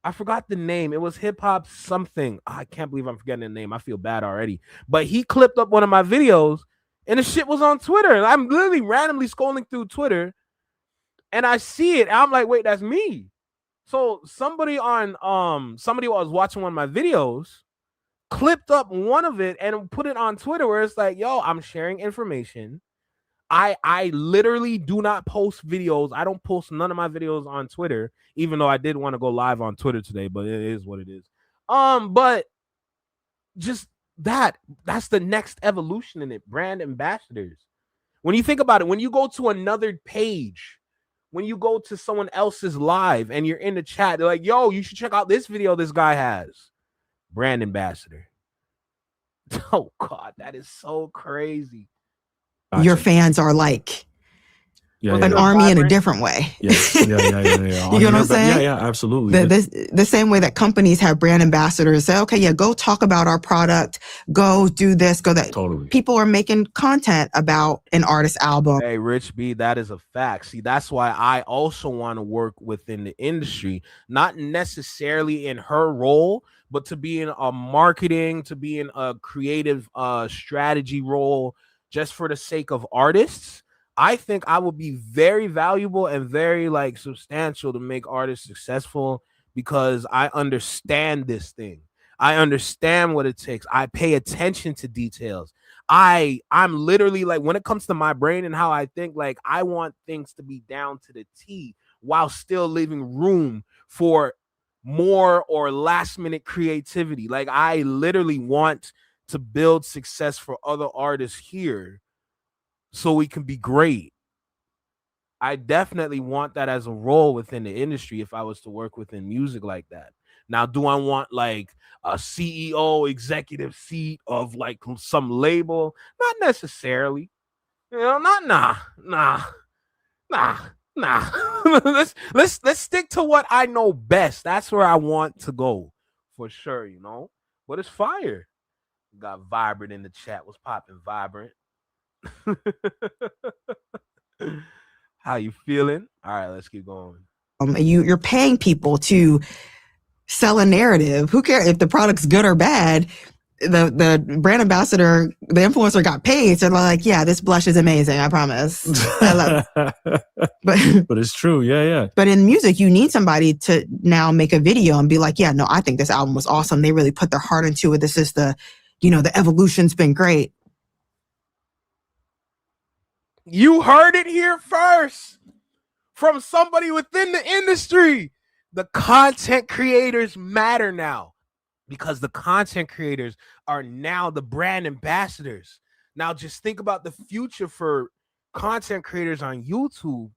I forgot the name. It was hip hop something. I can't believe I'm forgetting the name. I feel bad already. But he clipped up one of my videos and the shit was on Twitter. And I'm literally randomly scrolling through Twitter and I see it. And I'm like, wait, that's me. So somebody was watching one of my videos, clipped up one of it and put it on Twitter where it's like, yo, I'm sharing information. I literally do not post videos. I don't post none of my videos on Twitter, even though I did want to go live on Twitter today, but it is what it is. But just that's the next evolution in it. Brand ambassadors. When you think about it, when you go to another page, when you go to someone else's live and you're in the chat, they're like, yo, you should check out this video this guy has. Brand ambassador. Oh God, that is so crazy. Gotcha. Your fans are like an army in a different way. Yeah. You know what I'm saying? Yeah, absolutely. The same way that companies have brand ambassadors say, okay, yeah, go talk about our product, go do this, go that. Totally. People are making content about an artist's album. Hey, Rich B, that is a fact. See, that's why I also want to work within the industry, not necessarily in her role, but to be in a marketing, to be in a creative strategy role, just for the sake of artists. I think I will be very valuable and very like substantial to make artists successful because I understand this thing. I understand what it takes. I pay attention to details. I'm literally like, when it comes to my brain and how I think, like, I want things to be down to the T while still leaving room for more or last minute creativity. Like, I literally want to build success for other artists here so we can be great. I definitely want that as a role within the industry if I was to work within music like that. Now, do I want like a CEO executive seat of like some label? Not necessarily. You know, nah. let's stick to what I know best. That's where I want to go for sure, you know. But it's fire. We got Vibrant in the chat. What's popping, Vibrant? How you feeling? All right, let's keep going. You're paying people to sell a narrative. Who cares if the product's good or bad? The brand ambassador, the influencer got paid, so they're like, yeah, this blush is amazing, I promise. I love it. But it's true, yeah. But in music, you need somebody to now make a video and be like, yeah, no, I think this album was awesome. They really put their heart into it. This is the evolution's been great. You heard it here first from somebody within the industry. The content creators matter now because the content creators are now the brand ambassadors. Now, just think about the future for content creators on YouTube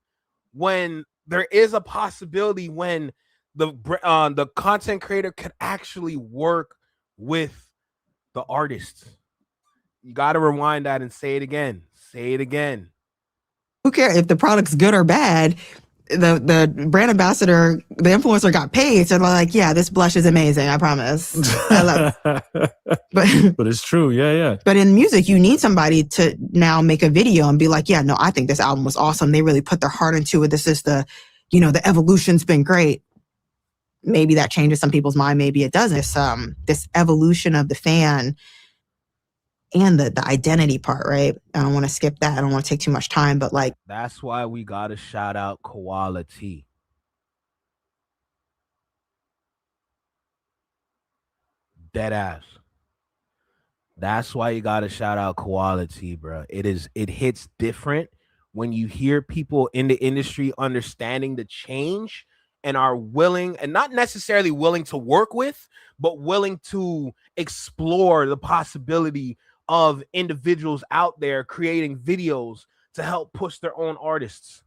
when there is a possibility when the content creator could actually work with the artist. You got to rewind that and say it again. Say it again. Who cares if the product's good or bad? the brand ambassador, the influencer got paid. So they're like, yeah, this blush is amazing. I promise. I love it. But it's true. Yeah. But in music, you need somebody to now make a video and be like, yeah, no, I think this album was awesome. They really put their heart into it. This is the evolution's been great. Maybe that changes some people's mind. Maybe it doesn't. This evolution of the fan and the identity part, right? I don't want to skip that. I don't want to take too much time, but like, that's why we got to shout out Koala T. Dead ass. That's why you got to shout out Koala T, bro. It hits different when you hear people in the industry understanding the change and are willing, and not necessarily willing to work with, but willing to explore the possibility of individuals out there creating videos to help push their own artists,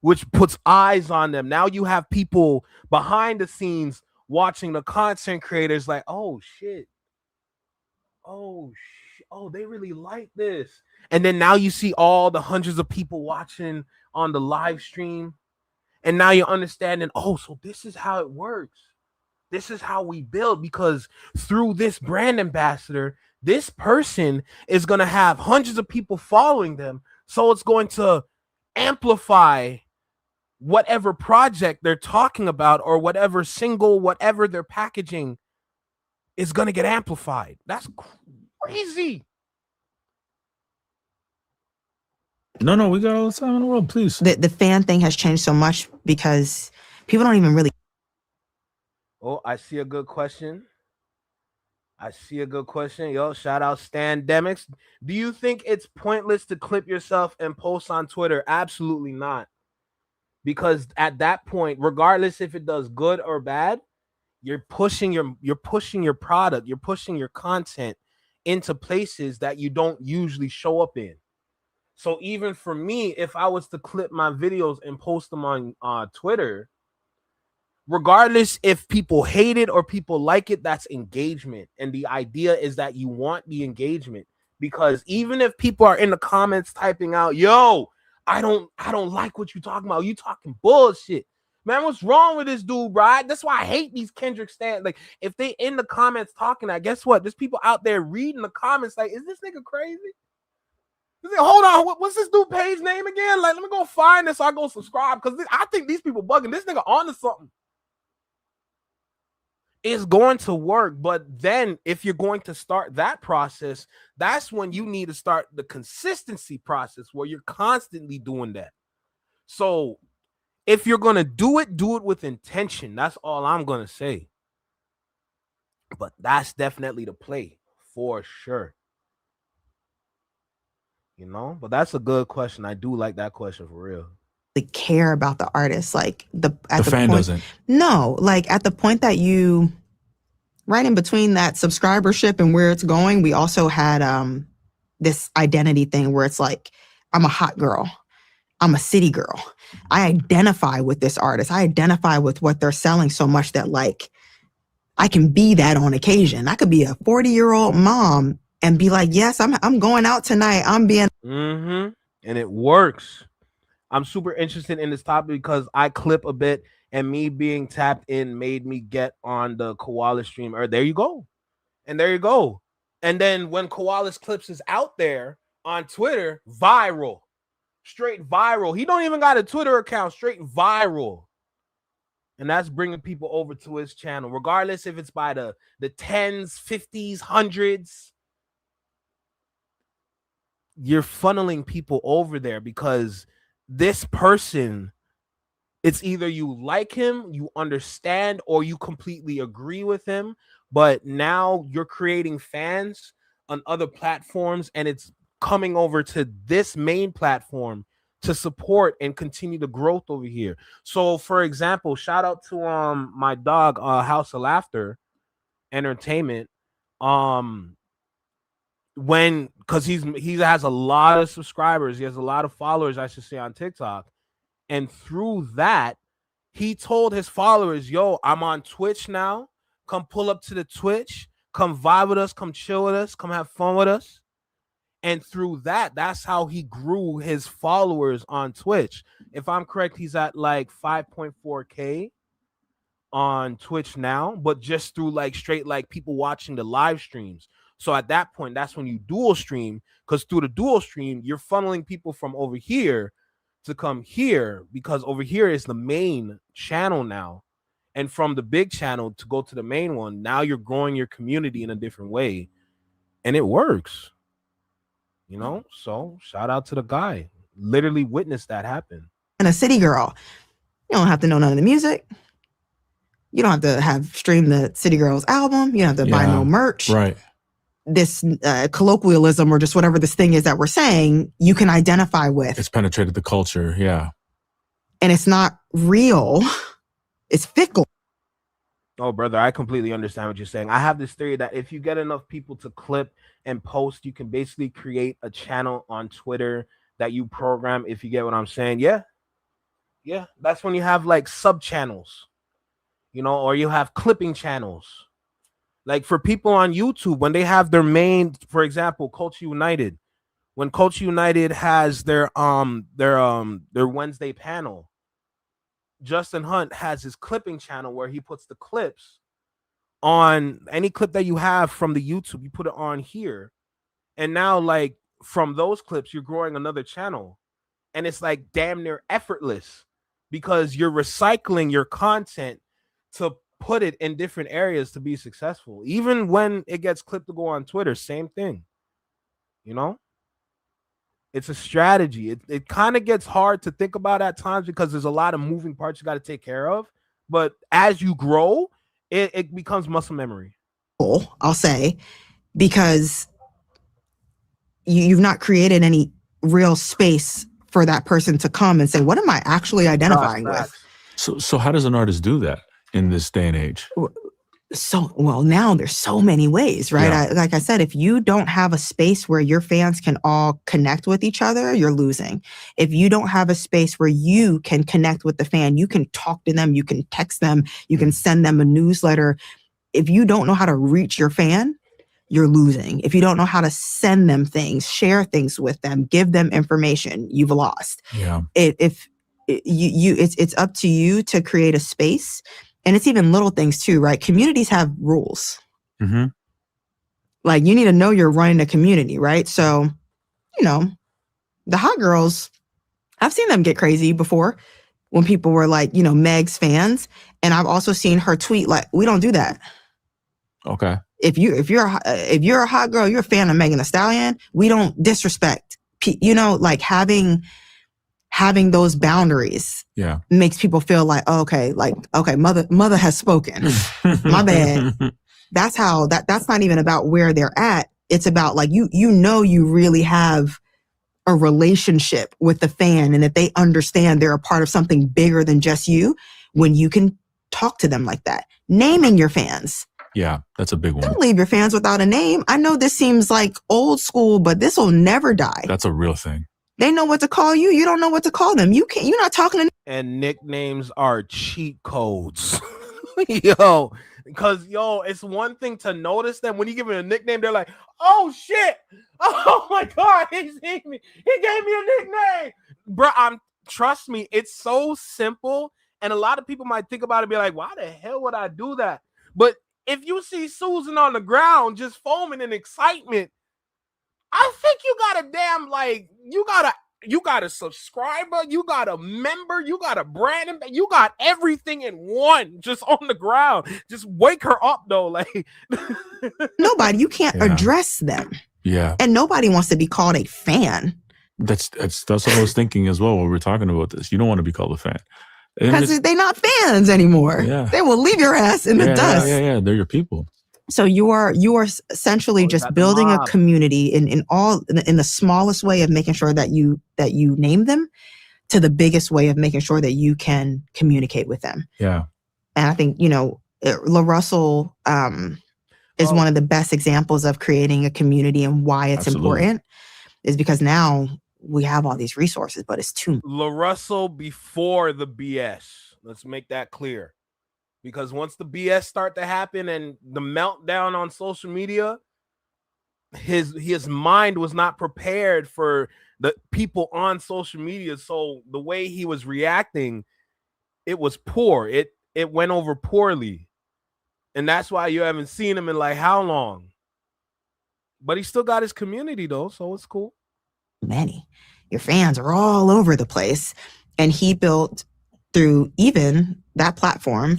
which puts eyes on them. Now you have people behind the scenes watching the content creators like, oh shit, they really like this. And then now you see all the hundreds of people watching on the live stream, and now you're understanding, oh, so this is how it works. This is how we build, because through this brand ambassador, this person is going to have hundreds of people following them. So it's going to amplify whatever project they're talking about, or whatever single, whatever they're packaging is going to get amplified. That's crazy. No, we got all the time in the world, please. The fan thing has changed so much because people don't even really. Oh, I see a good question. Yo, shout out Stan Demix. Do you think it's pointless to clip yourself and post on Twitter? Absolutely not. Because at that point, regardless if it does good or bad, you're pushing your product, you're pushing your content into places that you don't usually show up in. So even for me, if I was to clip my videos and post them on Twitter, regardless if people hate it or people like it, that's engagement. And the idea is that you want the engagement, because even if people are in the comments typing out, yo, I don't like what you're talking about. You talking bullshit. Man, what's wrong with this dude, bro? That's why I hate these Kendrick stands. Like, if they in the comments talking that, guess what? There's people out there reading the comments like, is this nigga crazy? Hold on, what's this dude page name again? Like, let me go find this so I go subscribe, because I think these people bugging. This nigga onto something. It's going to work, but then if you're going to start that process, that's when you need to start the consistency process where you're constantly doing that. So if you're going to do it with intention. That's all I'm going to say. But that's definitely the play for sure. You know, but that's a good question. I do like that question for real. They care about the artist, like the fan point, doesn't. No, like at the point that you, right in between that subscribership and where it's going, we also had this identity thing where it's like, I'm a hot girl, I'm a city girl, I identify with this artist, I identify with what they're selling so much that like I can be that on occasion. I could be a 40-year-old mom and be like, yes, I'm going out tonight. I'm being. Mm-hmm. And it works. I'm super interested in this topic because I clip a bit, and me being tapped in made me get on the Koala stream. Or there you go. And there you go. And then when Koala's clips is out there on Twitter, viral. Straight viral. He don't even got a Twitter account. Straight viral. And that's bringing people over to his channel, regardless if it's by the 10s, 50s, 100s. You're funneling people over there because this person, it's either you like him, you understand, or you completely agree with him. But now you're creating fans on other platforms, and it's coming over to this main platform to support and continue the growth over here. So, for example, shout out to my dog, House of Laughter Entertainment. Because he has a lot of subscribers, he has a lot of followers, I should say, on TikTok, and through that, he told his followers, "Yo, I'm on Twitch now. Come pull up to the Twitch. Come vibe with us. Come chill with us. Come have fun with us." And through that, that's how he grew his followers on Twitch. if I'm correct, he's at like 5.4K on Twitch now, but just through like straight like people watching the live streams. So at that point, that's when you dual stream, because through the dual stream, you're funneling people from over here to come here, because over here is the main channel now. And from the big channel to go to the main one, now you're growing your community in a different way. And it works. You know, so shout out to the guy. Literally witnessed that happen. And a city girl. You don't have to know none of the music. You don't have to have streamed the City Girls album. You don't have to buy no merch. Right. This colloquialism or just whatever this thing is that we're saying, you can identify with. It's penetrated the culture. Yeah. And it's not real. It's fickle. Oh, brother, I completely understand what you're saying. I have this theory that if you get enough people to clip and post, you can basically create a channel on Twitter that you program, if you get what I'm saying. Yeah. Yeah. That's when you have like sub channels, you know, or you have clipping channels. Like for people on YouTube, when they have their main, for example, Culture United, when Culture United has their Wednesday panel, Justin Hunt has his clipping channel where he puts the clips on any clip that you have from the YouTube. You put it on here. And now, like, from those clips, you're growing another channel. And it's like damn near effortless because you're recycling your content to put it in different areas to be successful. Even when it gets clipped to go on Twitter, same thing. You know? It's a strategy. It kind of gets hard to think about at times because there's a lot of moving parts you got to take care of. But as you grow, it becomes muscle memory. I'll say, because you've not created any real space for that person to come and say, what am I actually identifying with? So how does an artist do that in this day and age? So, well, now there's so many ways, right? Yeah. Like I said, if you don't have a space where your fans can all connect with each other, you're losing. If you don't have a space where you can connect with the fan, you can talk to them, you can text them, you can send them a newsletter. If you don't know how to reach your fan, you're losing. If you don't know how to send them things, share things with them, give them information, you've lost. Yeah. It's up to you to create a space. And it's even little things too, right? Communities have rules. Mm-hmm. Like you need to know you're running a community, right? So, you know, the hot girls, I've seen them get crazy before when people were like, you know, Meg's fans. And I've also seen her tweet like, we don't do that. Okay. If you're a hot girl, you're a fan of Megan Thee Stallion, we don't disrespect, you know, like having those boundaries makes people feel like, oh, okay, mother has spoken. My bad. That's not even about where they're at. It's about like, you really have a relationship with the fan and that they understand they're a part of something bigger than just you when you can talk to them like that. Naming your fans. Yeah, that's a big one. Don't leave your fans without a name. I know this seems like old school, but this will never die. That's a real thing. They know what to call you. You don't know what to call them. You're not talking to. And nicknames are cheat codes. Yo, because it's one thing to notice them when you give them a nickname, they're like, oh shit. Oh my God, he gave me a nickname. Bro, trust me, it's so simple. And a lot of people might think about it and be like, why the hell would I do that? But if you see Susan on the ground just foaming in excitement, I think you got a damn, like, you got a subscriber, you got a member, you got a brand, you got everything in one just on the ground. Just wake her up though. Like nobody, you can't address them. Yeah. And nobody wants to be called a fan. That's what I was thinking as well when we were talking about this. You don't want to be called a fan. Because they're not fans anymore. Yeah. They will leave your ass in the dust. Yeah. They're your people. So you are essentially just building a community in the smallest way of making sure that you name them to the biggest way of making sure that you can communicate with them. Yeah. And I think, La Russell is one of the best examples of creating a community and why it's important is because now we have all these resources, but it's too much. La Russell before the BS. Let's make that clear. Because once the BS start to happen and the meltdown on social media, his mind was not prepared for the people on social media. So the way he was reacting, it was poor. It went over poorly. And that's why you haven't seen him in like how long? But he still got his community though, so it's cool. Many. Your fans are all over the place. And he built through even that platform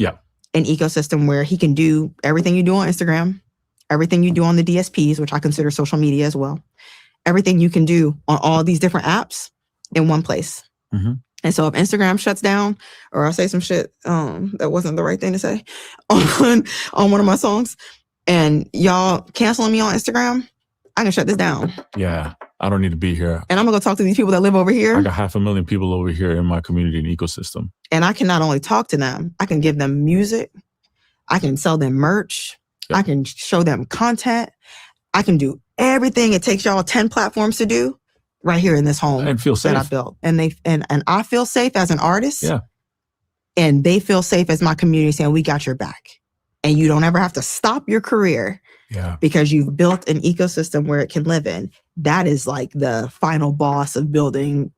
an ecosystem where he can do everything you do on Instagram, everything you do on the DSPs, which I consider social media as well, everything you can do on all these different apps in one place. Mm-hmm. And so if Instagram shuts down, or I say some shit that wasn't the right thing to say on one of my songs, and y'all canceling me on Instagram, I can shut this down. Yeah, I don't need to be here. And I'm gonna go talk to these people that live over here. I got 500,000 people over here in my community and ecosystem. And I can not only talk to them, I can give them music, I can sell them merch, I can show them content, I can do everything it takes y'all 10 platforms to do right here in this home and feel safe. That I built. And I feel safe as an artist. Yeah. And they feel safe as my community saying, we got your back. And you don't ever have to stop your career because you've built an ecosystem where it can live in. That is like the final boss of building.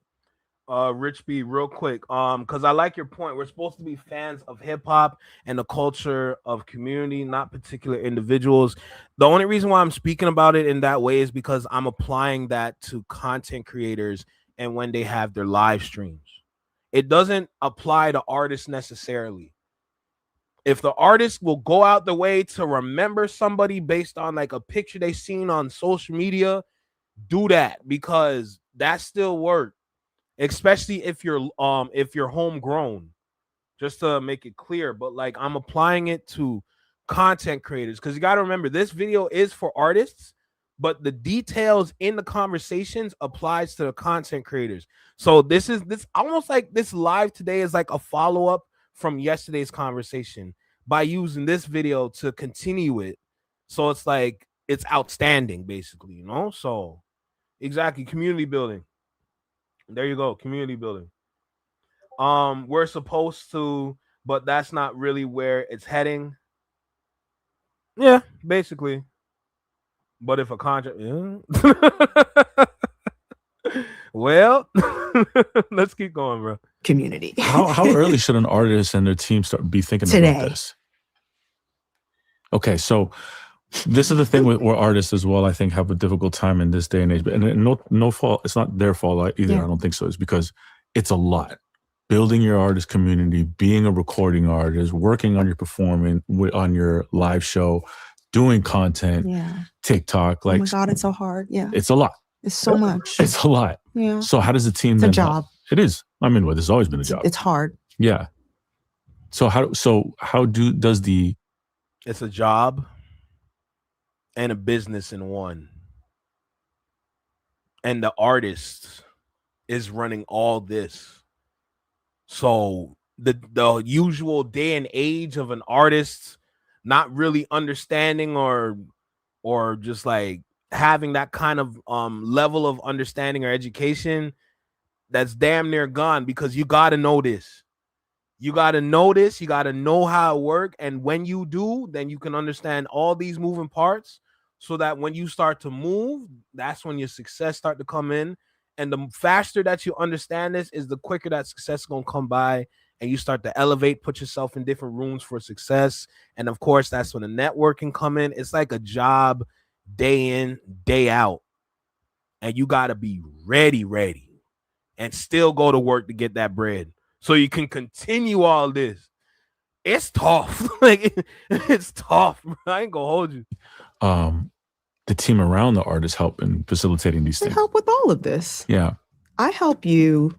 Rich B, real quick, because I like your point. We're supposed to be fans of hip hop and the culture of community, not particular individuals. The only reason why I'm speaking about it in that way is because I'm applying that to content creators and when they have their live streams. It doesn't apply to artists necessarily. If the artist will go out the way to remember somebody based on like a picture they seen on social media, do that, because that still works. Especially if you're homegrown, just to make it clear. But like, I'm applying it to content creators, because you got to remember, this video is for artists, but the details in the conversations applies to the content creators. So this almost like this live today is like a follow-up from yesterday's conversation by using this video to continue it. So it's like, it's outstanding basically, you know? So exactly, community building. There you go, community building. We're supposed to, but that's not really where it's heading. Yeah, basically. But if a contract, well, let's keep going, bro. Community. How early should an artist and their team start be thinking about this? Okay, so this is the thing where artists as well, I think, have a difficult time in this day and age. But no fault, it's not their fault either. I don't think so. It's because it's a lot. Building your artist community, being a recording artist, working on your performing, on your live show, doing content, TikTok. Like, oh my God, it's so hard. Yeah, it's a lot. It's so much. It's a lot. Yeah. So how does the team? It's a job. It is. I mean, there's always been a job. It's hard. Yeah. So does the? It's a job and a business in one. And the artist is running all this. So the usual day and age of an artist not really understanding or just like having that kind of level of understanding or education, that's damn near gone, because you got to know this. You got to know this. You got to know how it works. And when you do, then you can understand all these moving parts, so that when you start to move, that's when your success start to come in. And the faster that you understand this is the quicker that success is going to come by, and you start to elevate, put yourself in different rooms for success. And of course, that's when the networking come in. It's like a job day in, day out. And you got to be ready and still go to work to get that bread, so you can continue all this. It's tough. Like, it's tough, bro. I ain't gonna hold you. The team around the artist help in facilitating these things. I help with all of this. Yeah. I help you.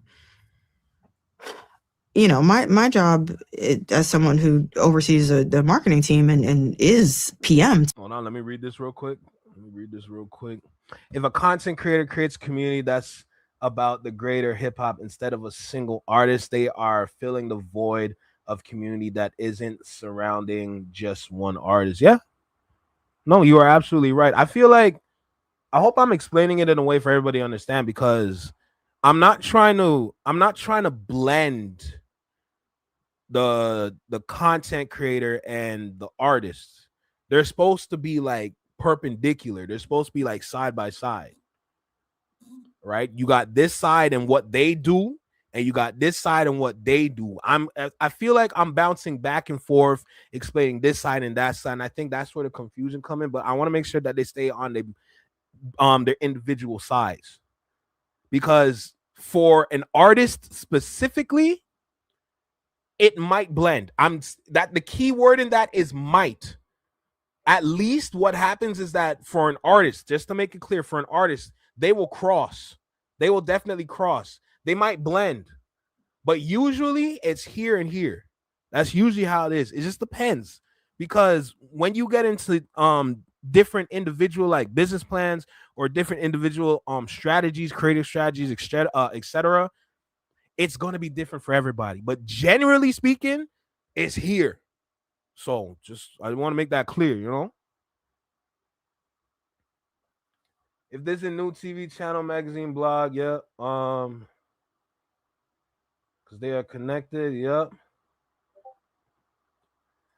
You know, my job as someone who oversees the marketing team and is PM. Hold on, let me read this real quick. If a content creator creates a community that's about the greater hip hop instead of a single artist, they are filling the void of community that isn't surrounding just one artist. Yeah. No, you are absolutely right. I feel like, I hope I'm explaining it in a way for everybody to understand, because I'm not trying to blend the content creator and the artist. They're supposed to be like perpendicular. They're supposed to be like side by side. right? You got this side and what they do, and you got this side and what they do. I feel like I'm bouncing back and forth, explaining this side and that side, and I think that's where the confusion come in. But I want to make sure that they stay on their individual sides, because for an artist specifically, it might blend. The key word in that is might. At least what happens is that for an artist, just to make it clear, for an artist, they will cross. They will definitely cross. They might blend, but usually it's here and here. That's usually how it is. It just depends, because when you get into different individual like business plans or different individual strategies, creative strategies, etc., it's going to be different for everybody. But generally speaking, it's here. So I want to make that clear, you know? If there's a new TV channel, magazine, blog, yeah. Because they are connected, yep.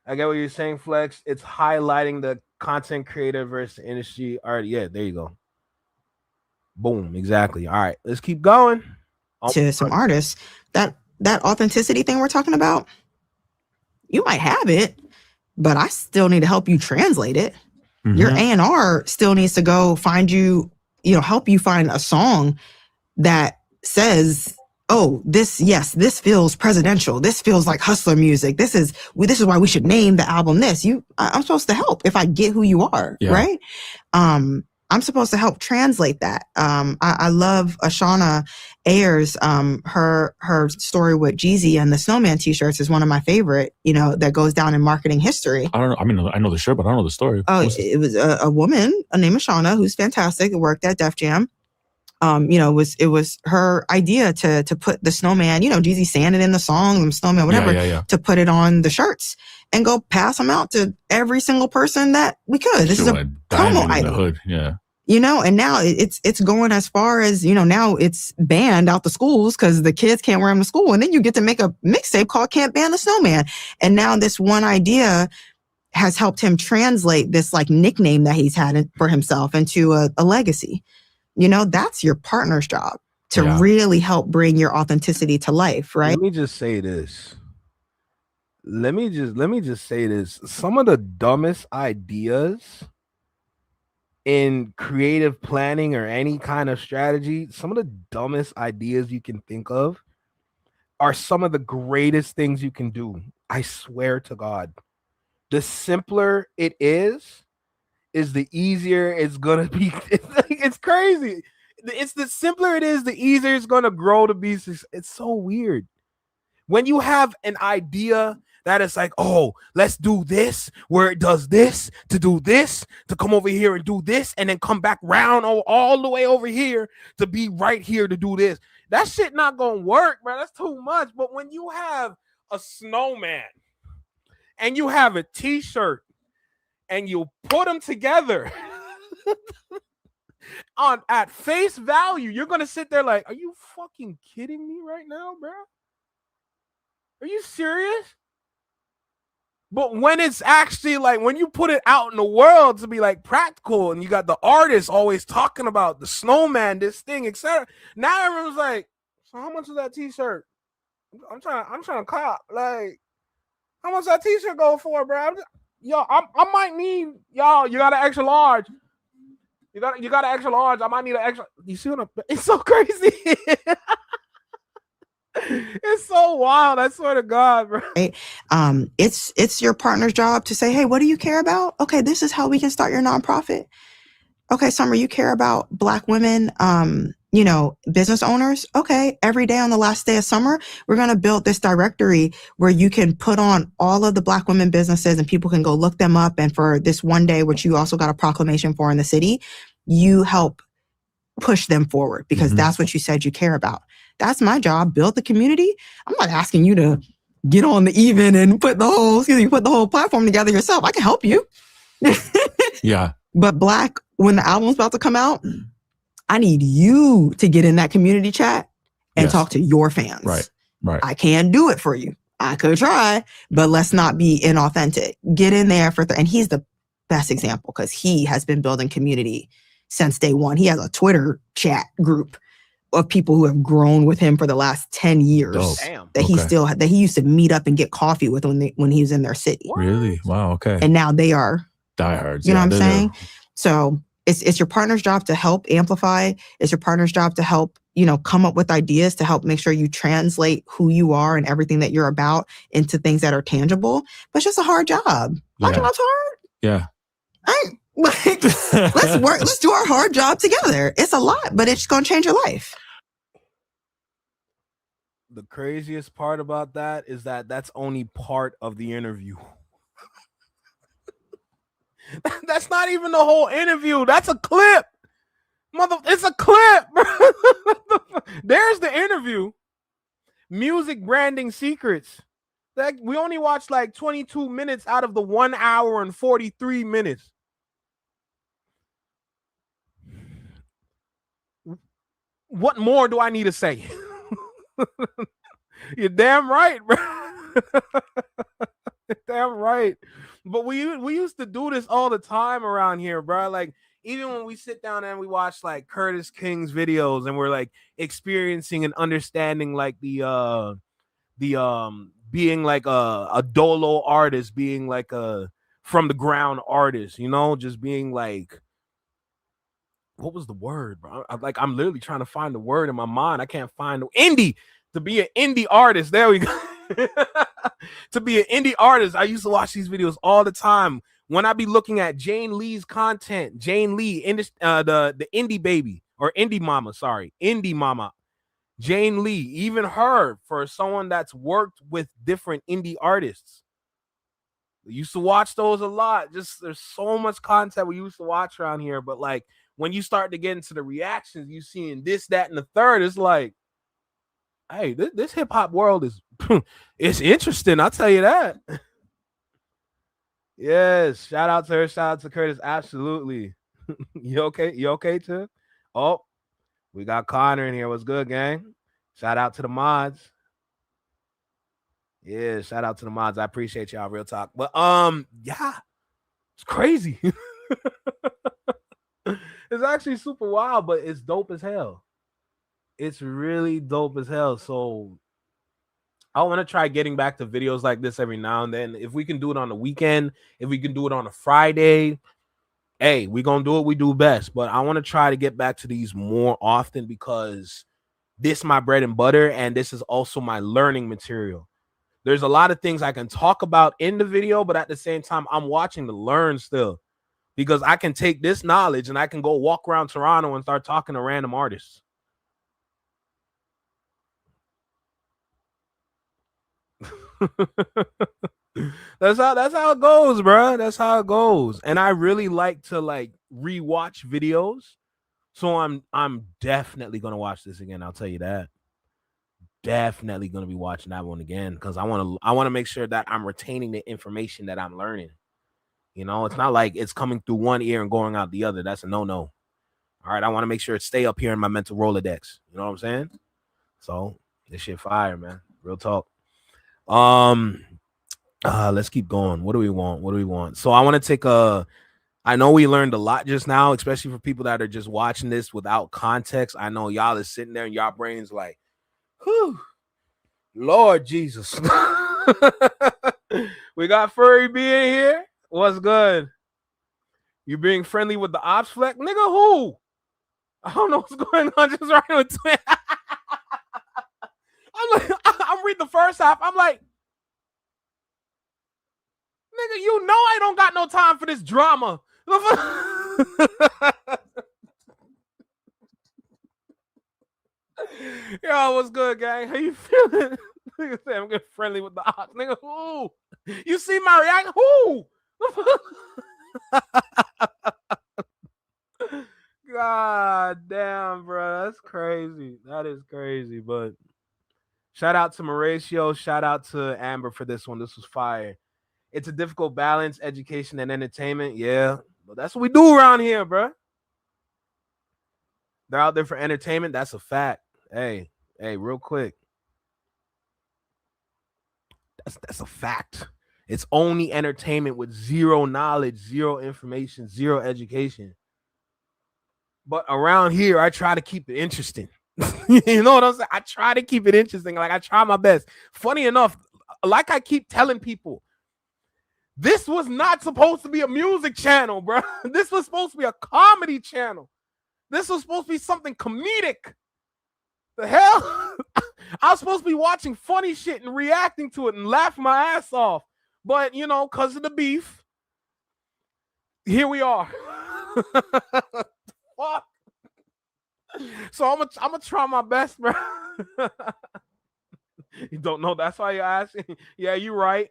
I get what you're saying, Flex. It's highlighting the content creator versus industry. All right, yeah, there you go. Boom, exactly. All right, let's keep going. To some artists, that authenticity thing we're talking about, you might have it, but I still need to help you translate it. Mm-hmm. Your A&R still needs to go find you, help you find a song that says, oh, this feels presidential. This feels like hustler music. This is why we should name the album this. I'm supposed to help if I get who you are, right? I'm supposed to help translate that. I love Ashana Ayers. Her story with Jeezy and the Snowman t-shirts is one of my favorite, that goes down in marketing history. I don't know. I mean, I know the shirt, but I don't know the story. Oh, it was a woman named Ashana who's fantastic. Who worked at Def Jam. It was her idea to put the snowman, Jeezy saying it in the song, the snowman, whatever, to put it on the shirts and go pass them out to every single person that we could. This is a promo item. Hood. Yeah. And now it's going as far as, now it's banned out the schools because the kids can't wear them to school. And then you get to make a mixtape called Can't Ban the Snowman. And now this one idea has helped him translate this like nickname that he's had for himself into a legacy. That's your partner's job to really help bring your authenticity to life, right? Let me just say this. Some of the dumbest ideas in creative planning or any kind of strategy, some of the dumbest ideas you can think of are some of the greatest things you can do. I swear to God. The simpler it is the easier it's gonna be. It's crazy. It's the simpler it is, the easier it's gonna grow to be. It's so weird. When you have an idea that is like, oh, let's do this, where it does this, to do this, to come over here and do this, and then come back round all the way over here to be right here to do this. That shit not gonna work, man. That's too much. But when you have a snowman and you have a t-shirt and you put them together at face value, you're gonna sit there like, are you fucking kidding me right now, bro? Are you serious? But when it's actually like, when you put it out in the world to be like practical, and you got the artist always talking about the snowman, this thing, etc. Now everyone's like, so how much is that t-shirt? I'm trying to cop. Like, how much that t-shirt go for, bro? I might need y'all. You got an extra large. You got an extra large. I might need an extra. You see what it's so crazy. It's so wild. I swear to God, bro. Right? It's your partner's job to say, hey, what do you care about? Okay, this is how we can start your nonprofit. Okay, Summer, you care about Black women, business owners. Okay, every day on the last day of summer, we're going to build this directory where you can put on all of the Black women businesses and people can go look them up. And for this one day, which you also got a proclamation for in the city, you help push them forward because that's what you said you care about. That's my job. Build the community. I'm not asking you to get on the even and put the whole platform together yourself. I can help you. Yeah. But Black, when the album's about to come out, I need you to get in that community chat and talk to your fans. Right. I can't do it for you. I could try, but let's not be inauthentic. Get in there and he's the best example because he has been building community since day one. He has a Twitter chat group of people who have grown with him for the last 10 years. Dope. Damn. That he used to meet up and get coffee with when he was in their city. What? Really? Wow. Okay. And now they are Diehards. You know yeah, what I'm they're saying? So it's your partner's job to help amplify. It's your partner's job to help, come up with ideas to help make sure you translate who you are and everything that you're about into things that are tangible. But it's just a hard job. My Yeah. job's hard. Yeah. Let's work. Let's do our hard job together. It's a lot, but it's going to change your life. The craziest part about that is that that's only part of the interview. That's not even the whole interview. That's a clip. It's a clip. There's the interview. Music branding secrets. That we only watched like 22 minutes out of the 1 hour and 43 minutes. What more do I need to say? You're damn right, bro. Damn right. But we used to do this all the time around here, bro. Like, even when we sit down and we watch like Curtis King's videos and we're like experiencing and understanding like the being like a dolo artist, being like a from the ground artist, just being like, what was the word, bro? I'm literally trying to find the word in my mind. I can't find the indie. To be an indie artist, there we go. To be an indie artist, I used to watch these videos all the time. When I be looking at Jane Lee's content, Jane Lee, the indie baby or indie mama, indie mama, Jane Lee, even her, for someone that's worked with different indie artists. We used to watch those a lot. Just there's so much content we used to watch around here, but like when you start to get into the reactions, you seeing this, that, and the third, it's like, hey, this hip hop world is it's interesting. I'll tell you that. Yes, shout out to her. Shout out to Curtis. Absolutely. You okay? You okay too? Oh, we got Connor in here. What's good, gang? Shout out to the mods. Yeah, shout out to the mods. I appreciate y'all. Real talk. But yeah, it's crazy. It's actually super wild, but it's dope as hell. It's really dope as hell. So I want to try getting back to videos like this every now and then. If we can do it on the weekend, if we can do it on a Friday, hey, we're going to do what we do best. But I want to try to get back to these more often because this is my bread and butter, and this is also my learning material. There's a lot of things I can talk about in the video, but at the same time, I'm watching to learn still because I can take this knowledge and I can go walk around Toronto and start talking to random artists. That's how it goes, bro. That's how it goes. And I really like to like rewatch videos. So I'm definitely gonna watch this again. I'll tell you that. Definitely gonna be watching that one again because I want to make sure that I'm retaining the information that I'm learning. It's not like it's coming through one ear and going out the other. That's a no. All right, I want to make sure it stay up here in my mental Rolodex. You know what I'm saying? So this shit fire, man. Real talk. Let's keep going. What do we want? So I want to take I know we learned a lot just now, especially for people that are just watching this without context. I know y'all is sitting there and y'all brains like, whew, Lord Jesus. We got Furry B in here. What's good? You being friendly with the ops fleck? Nigga, who? I don't know what's going on. Just right with Twin. I'm reading the first half. I'm like, nigga, I don't got no time for this drama. Yo, what's good, gang? How you feeling? Nigga say I'm getting friendly with the ops. Nigga, who? You see my reaction? Who? God damn, bro. That's crazy. That is crazy. But shout out to Mauricio. Shout out to Amber for this one. This was fire. It's a difficult balance, education and entertainment. Yeah, but that's what we do around here, bro. They're out there for entertainment. That's a fact. Hey, real quick. That's a fact. It's only entertainment with zero knowledge, zero information, zero education. But around here, I try to keep it interesting. You know what I'm saying? I try to keep it interesting. Like I try my best. Funny enough, like I keep telling people, this was not supposed to be a music channel, bro. This was supposed to be a comedy channel. This was supposed to be something comedic. The hell? I was supposed to be watching funny shit and reacting to it and laughing my ass off. But, you know, because of the beef, here we are. Fuck. So I'm gonna try my best, bro. You don't know? That's why you're asking. Yeah, you're right.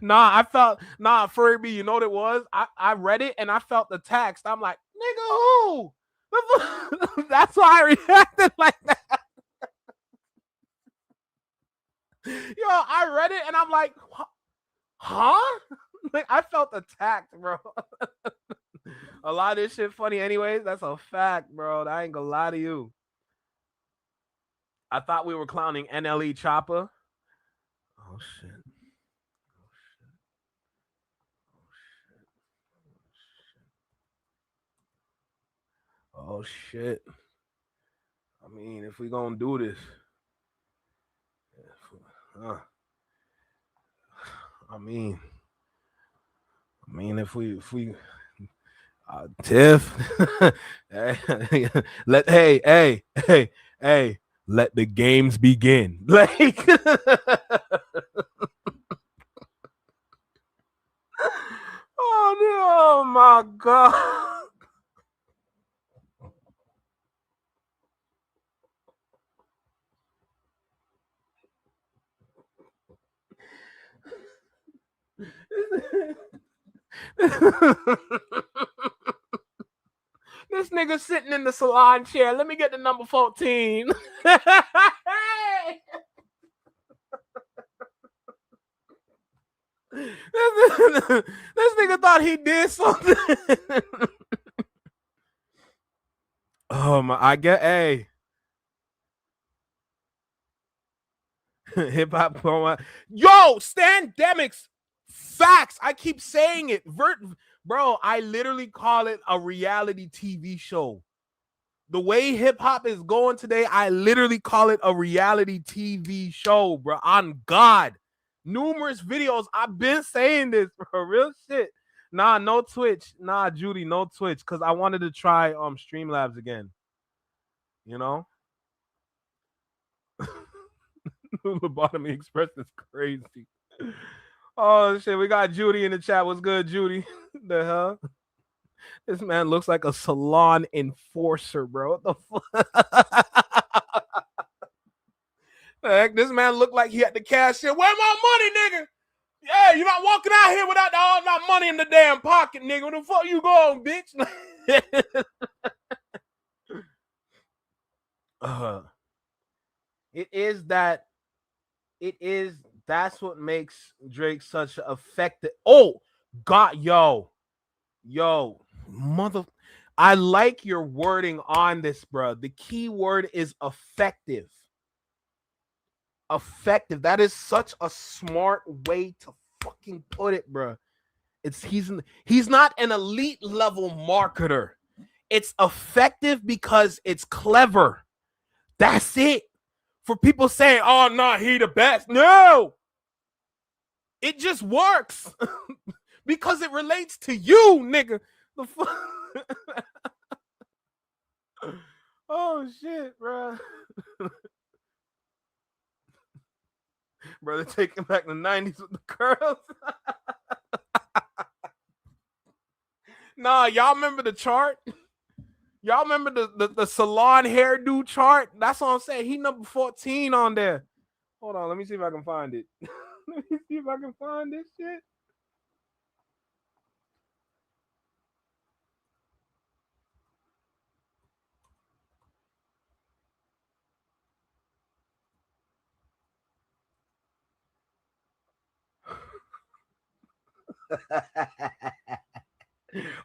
Furby, you know what it was? I read it and I felt the text. I'm like, nigga, who? That's why I reacted like that. Yo, I read it and I'm like, huh? Like I felt attacked, bro. A lot of this shit funny anyways. That's a fact, bro. I ain't gonna lie to you. I thought we were clowning NLE Choppa. Oh shit. Oh shit. I mean, if we gonna do this, I mean, if we Tiff, hey, let the games begin. Like, oh my god. This nigga sitting in the salon chair. Let me get the number 14. This nigga thought he did something. Oh my, I get a hip hop promo. Yo, Standemics. Facts. I keep saying it. Bro, I literally call it a reality TV show. The way hip hop is going today, I literally call it a reality TV show, bro. On God. Numerous videos. I've been saying this, bro. Real shit. Nah, no Twitch. Nah, Judy, no Twitch. Because I wanted to try Streamlabs again. You know? Lobotomy Express is crazy. Oh shit, we got Judy in the chat. What's good, Judy? The hell? This man looks like a salon enforcer, bro. What the fuck? The heck, this man looked like he had the cashier. Where my money, nigga? Yeah, you're not walking out here without all my money in the damn pocket, nigga. Where the fuck you going, bitch? That's what makes Drake such an effective. Oh, God, yo, mother. I like your wording on this, bro. The key word is effective. Effective. That is such a smart way to fucking put it, bro. He's not an elite level marketer. It's effective because it's clever. That's it. For people saying, "Oh no, he the best." No, it just works because it relates to you, nigga. The fuck. Oh shit, bro. Brother, taking back the 90s with the curls. Nah, y'all remember the chart? Y'all remember the salon hairdo chart? That's what I'm saying. He number 14 on there. Hold on, let me see if I can find it. Let me see if I can find this shit.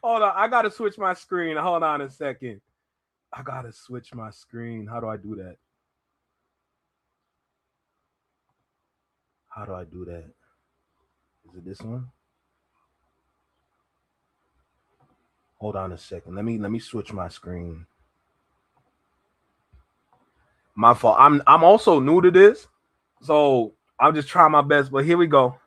Hold on, I gotta switch my screen. Hold on a second. I gotta switch my screen. How do I do that? How do I do that? Is it this one? Hold on a second. Let me switch my screen. My fault. I'm also new to this, so I'll just try my best. But here we go.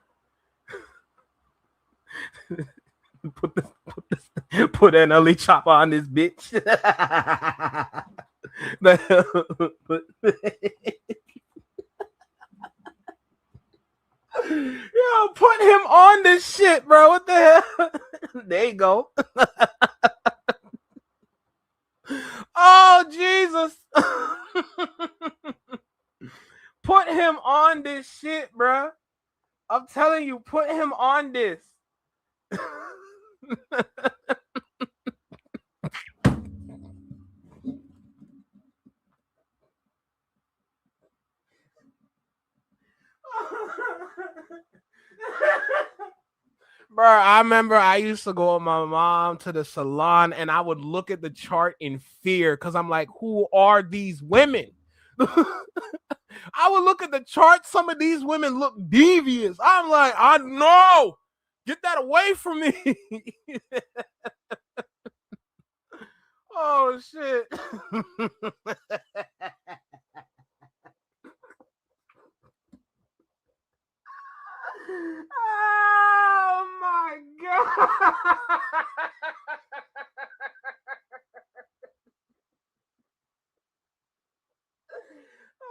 Put NLE Chopper on this bitch. Yo, put him on this shit, bro. What the hell? There you go. Oh, Jesus. Put him on this shit, bro. I'm telling you, put him on this. Bro, I remember I used to go with my mom to the salon and I would look at the chart in fear because I'm like, who are these women? I would look at the chart. Some of these women look devious. I'm like, I know. Get that away from me. Oh, shit. Oh, my God.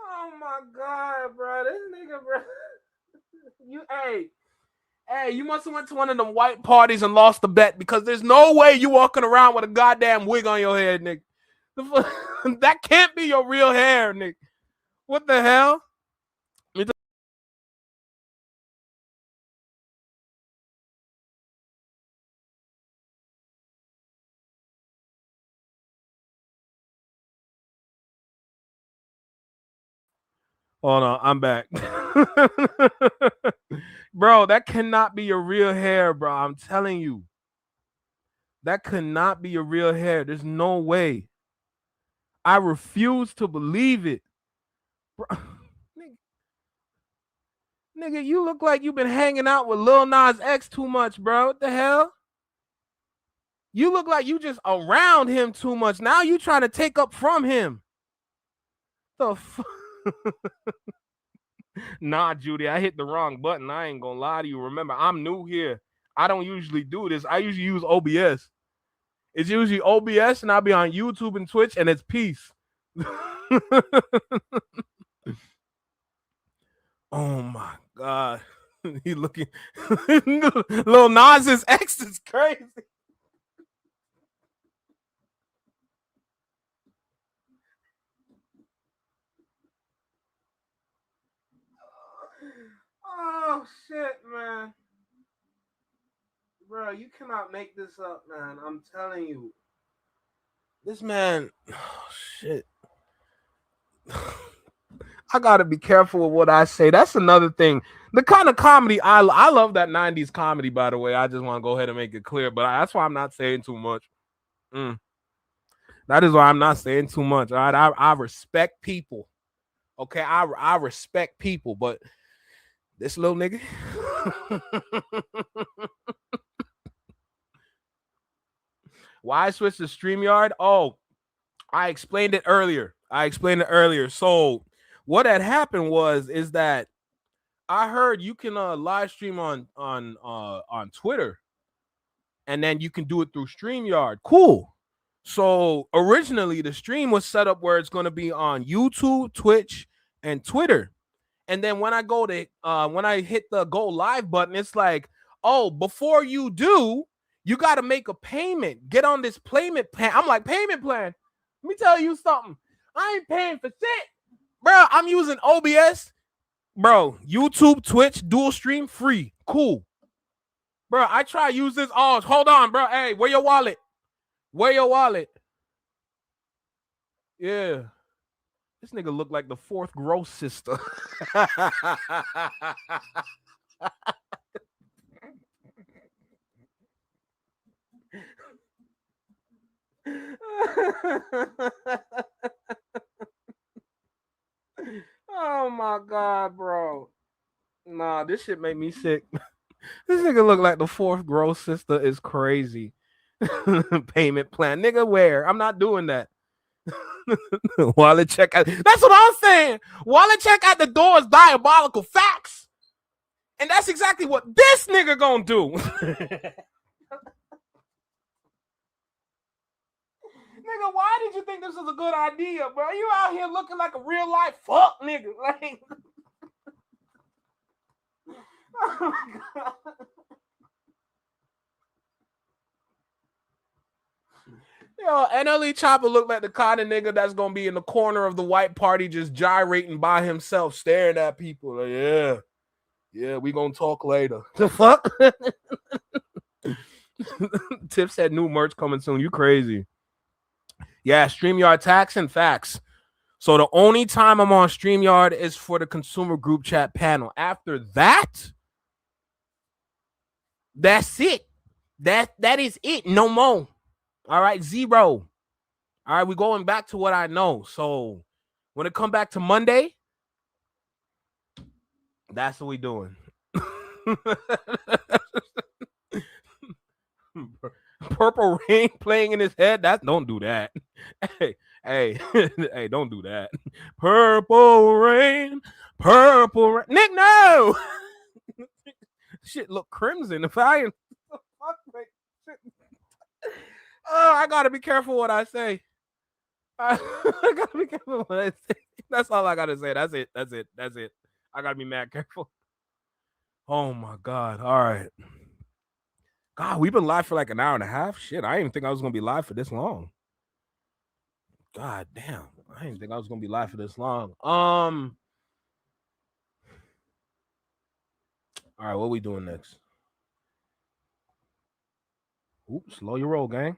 Oh, my God, bro. This nigga, bro. Hey, you must have went to one of them white parties and lost the bet because there's no way you walking around with a goddamn wig on your head, Nick. That can't be your real hair, Nick. What the hell? Hold on, I'm back. Bro, that cannot be your real hair, bro. I'm telling you. That could not be your real hair. There's no way. I refuse to believe it. Bro, nigga, you look like you've been hanging out with Lil Nas X too much, bro. What the hell? You look like you just around him too much. Now you trying to take up from him. The fuck? Nah, Judy, I hit the wrong button. I ain't gonna lie to you. Remember, I'm new here. I don't usually do this. I usually use OBS. It's usually OBS, and I'll be on YouTube and Twitch, and it's peace. Oh my God. He looking Lil Nas's ex is crazy. Oh shit, man. Bro, you cannot make this up, man. I'm telling you. This man, oh shit. I gotta be careful with what I say. That's another thing. The kind of comedy I love that 90s comedy, by the way. I just want to go ahead and make it clear, but that's why I'm not saying too much. That is why I'm not saying too much. All right, I respect people. Okay, I respect people, but this little nigga. Why I switched to StreamYard? Oh, I explained it earlier. So what had happened is that I heard you can live stream on Twitter, and then you can do it through StreamYard. Cool. So originally the stream was set up where it's going to be on YouTube, Twitch, and Twitter. And then when I when I hit the go live button, it's like, oh, before you do, you got to make a payment. Get on this payment plan. I'm like, payment plan? Let me tell you something. I ain't paying for shit. Bro, I'm using OBS. Bro, YouTube, Twitch, dual stream, free. Cool. Bro, I try to use this. Oh, hold on, bro. Hey, where your wallet? Where your wallet? Yeah. This nigga look like the fourth gross sister. Oh my God, bro. Nah, this shit made me sick. This nigga look like the fourth gross sister is crazy. Payment plan. Nigga, where? I'm not doing that. Wallet check out. That's what I'm saying. Wallet check at the door is diabolical. Facts. And that's exactly what this nigga gonna do. Nigga, why did you think this was a good idea, bro? You out here looking like a real life fuck nigga. Like, oh my God. Yo, NLE Chopper looked like the kind of nigga that's gonna be in the corner of the white party just gyrating by himself, staring at people. Like, yeah, we gonna talk later. The fuck? Tiff said new merch coming soon. You crazy. Yeah, StreamYard tax and facts. So the only time I'm on StreamYard is for the consumer group chat panel. After that, that's it. That is it. No more. All right, 0. All right, we're going back to what I know. So when it come back to Monday, that's what we doing. Purple Rain playing in his head. Don't do that. Hey, don't do that. Purple Rain. Nick, no. Shit, look crimson. If I am, oh, I gotta be careful what I say. I gotta be careful what I say. That's all I gotta say. That's it. I gotta be mad careful. Oh my God. All right. God, we've been live for like an hour and a half. Shit, I didn't even think I was gonna be live for this long. God damn. I didn't think I was gonna be live for this long. All right, what are we doing next? Oops, slow your roll, gang.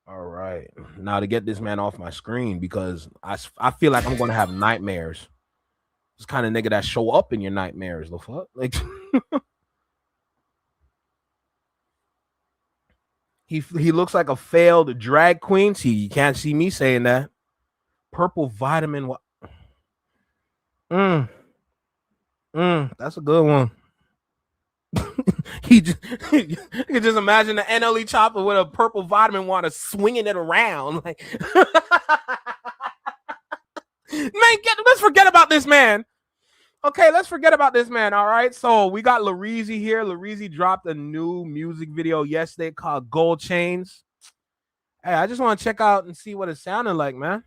All right. Now to get this man off my screen because I feel like I'm gonna have nightmares. This kind of nigga that show up in your nightmares, the fuck? Like he looks like a failed drag queen. See, you can't see me saying that. Purple vitamin. That's a good one. You can just imagine the NLE Chopper with a purple vitamin water swinging it around. Like, man, let's forget about this man. Okay, let's forget about this man. All right, so we got Lareezy here. Lareezy dropped a new music video yesterday called Gold Chains. Hey, I just want to check out and see what it sounded like, man.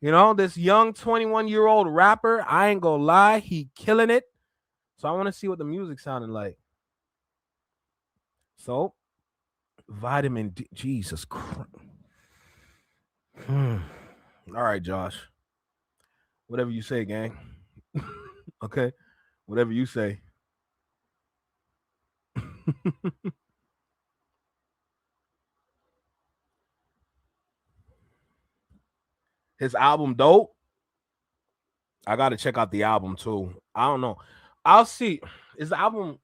You know, this young 21-year-old rapper, I ain't gonna lie, he killing it. So I want to see what the music sounded like. So, vitamin D, Jesus Christ. All right, Josh. Whatever you say, gang. Okay, whatever you say. His album dope. I gotta check out the album too. I don't know. I'll see. Is the album's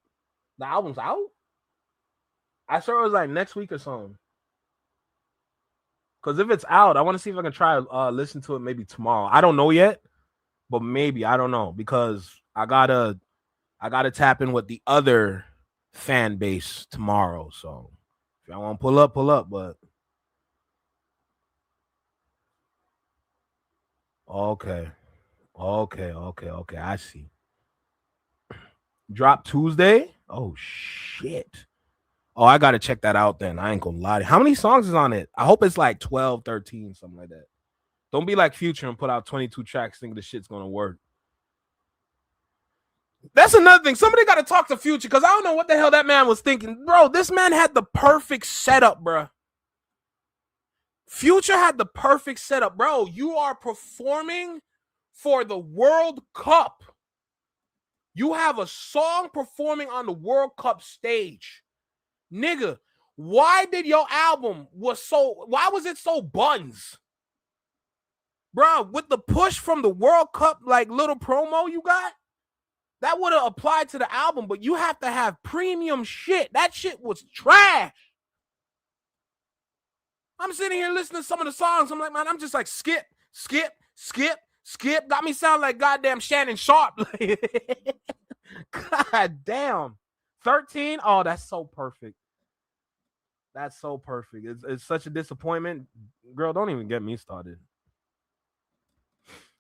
out? I saw it was like next week or something. Because if it's out, I want to see if I can try listen to it maybe tomorrow. I don't know yet, but maybe I don't know because I gotta tap in with the other fan base tomorrow. So if y'all want to pull up. But okay. I see. Drop Tuesday. Oh shit. Oh, I gotta check that out then. I ain't gonna lie. How many songs is on it? I hope it's like 12, 13, something like that. Don't be like Future and put out 22 tracks thinking the shit's gonna work. That's another thing. Somebody got to talk to Future because I don't know what the hell that man was thinking. Bro, this man had the perfect setup, bro. Future had the perfect setup. Bro, you are performing for the World Cup. You have a song performing on the World Cup stage. Nigga, why did your album why was it so buns? Bro, with the push from the World Cup, like little promo you got, that would have applied to the album, but you have to have premium shit. That shit was trash. I'm sitting here listening to some of the songs. I'm like, man, I'm just like, skip. Got me sound like goddamn Shannon Sharp. God damn. 13? Oh, that's so perfect. That's so perfect. It's such a disappointment. Girl, don't even get me started.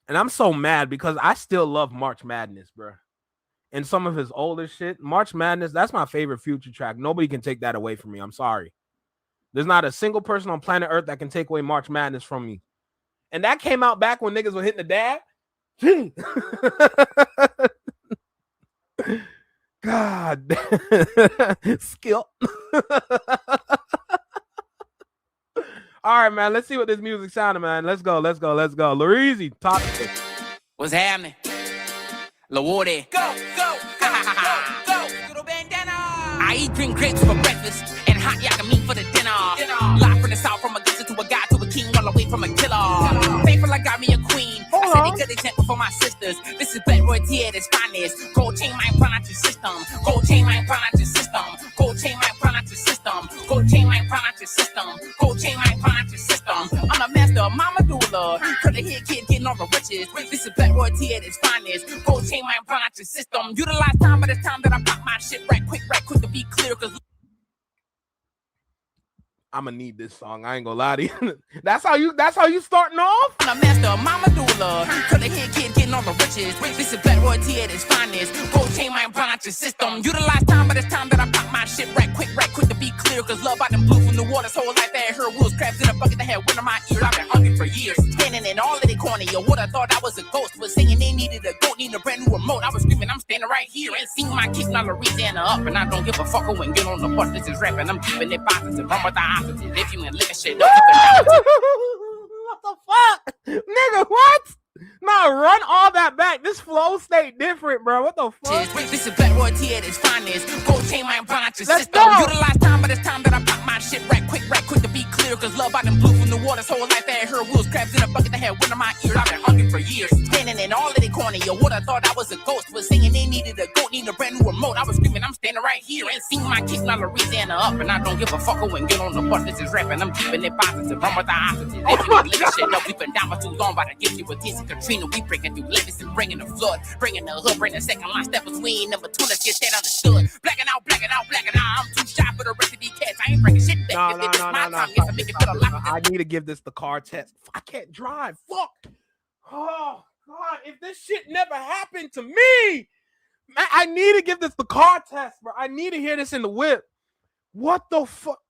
And I'm so mad because I still love March Madness, bro. And some of his older shit, March Madness, that's my favorite Future track. Nobody can take that away from me. I'm sorry. There's not a single person on planet Earth that can take away March Madness from me. And that came out back when niggas were hitting the dab. God. Skill. All right, man. Let's see what this music sounded, man. Let's go. Lareezy, top. What's happening? Lawarde. Go. Little bandana. I eat green grapes for breakfast and hot yakka meat for the dinner. Live from the south, from a gangster to a god to a king, all the way from a killer. Faithful, I got me a queen. I said a good example for my sisters. This is Black Roy T at its finest. Gold chain, my prana to system. Gold chain, my prana to system. Gold chain, my prana to system. Gold chain, my prana to system. Gold chain, my prana to system. I'm a master of Mama Dula. Curly head kid getting all the riches. This is Black Roy T at its finest. Gold chain, my prana to system. Utilize time by the time that I pop my shit right quick to be clear. Cause I'm gonna need this song. I ain't gonna lie to you. That's how you starting off? I'm a master of Mama Dula. Curly head kid getting all the riches. This is Black Roy T at its finest. Gold chain, my prana to system. Utilize time by the time that I pop my shit right quick to be clear. Cause love out them blue from the water's whole life. That her rules crabs in a bucket that had wind in my ears. I've been hungry for years. Standing in all of the corner. You would have thought I was a ghost. Was saying they needed a goat, need a brand new remote. I was screaming, I'm standing right here. And seeing my kick, not Louisiana up. And I don't give a fuck who ain't get on the bus. This is rapping. I'm keeping it positive. Run with the opposite. If you ain't living shit up, What the fuck? Nigga, what? Nah, run all that back. This flow state different, bro. What the fuck? This is Black Roy T at its finest. Gold chain, my prana to Let's system. go. Utilize time by the time that I pop my shit right quick to be clear. Cause love out them blue from the water's whole life. That her rules crabs in a bucket that had wind in my ears. I've been hungry for years. Standing in all of the corner. You would have thought I was a ghost. Was saying they needed a goat, need a brand new remote. I was screaming, I'm standing right here. And seeing my kick, not Louisiana up. And I don't give a fuck who ain't get on the bus. This is rapping. I'm keeping it positive. Run with the opposite. If you ain't living shit up, we been down for too long. About to get you with this and Katrina. We breaking through limits and bringing the flood. Bringing the hood, bringing the second line steppers. We ain't number two. Let's get that understood. Blacking out. I'm too shy for the rest of these cats. I ain't bringing shit back. No. I need to give this the car test. I can't drive. Fuck. Oh, God. If this shit never happened to me, man, I need to give this the car test, bro. I need to hear this in the whip. What the fuck?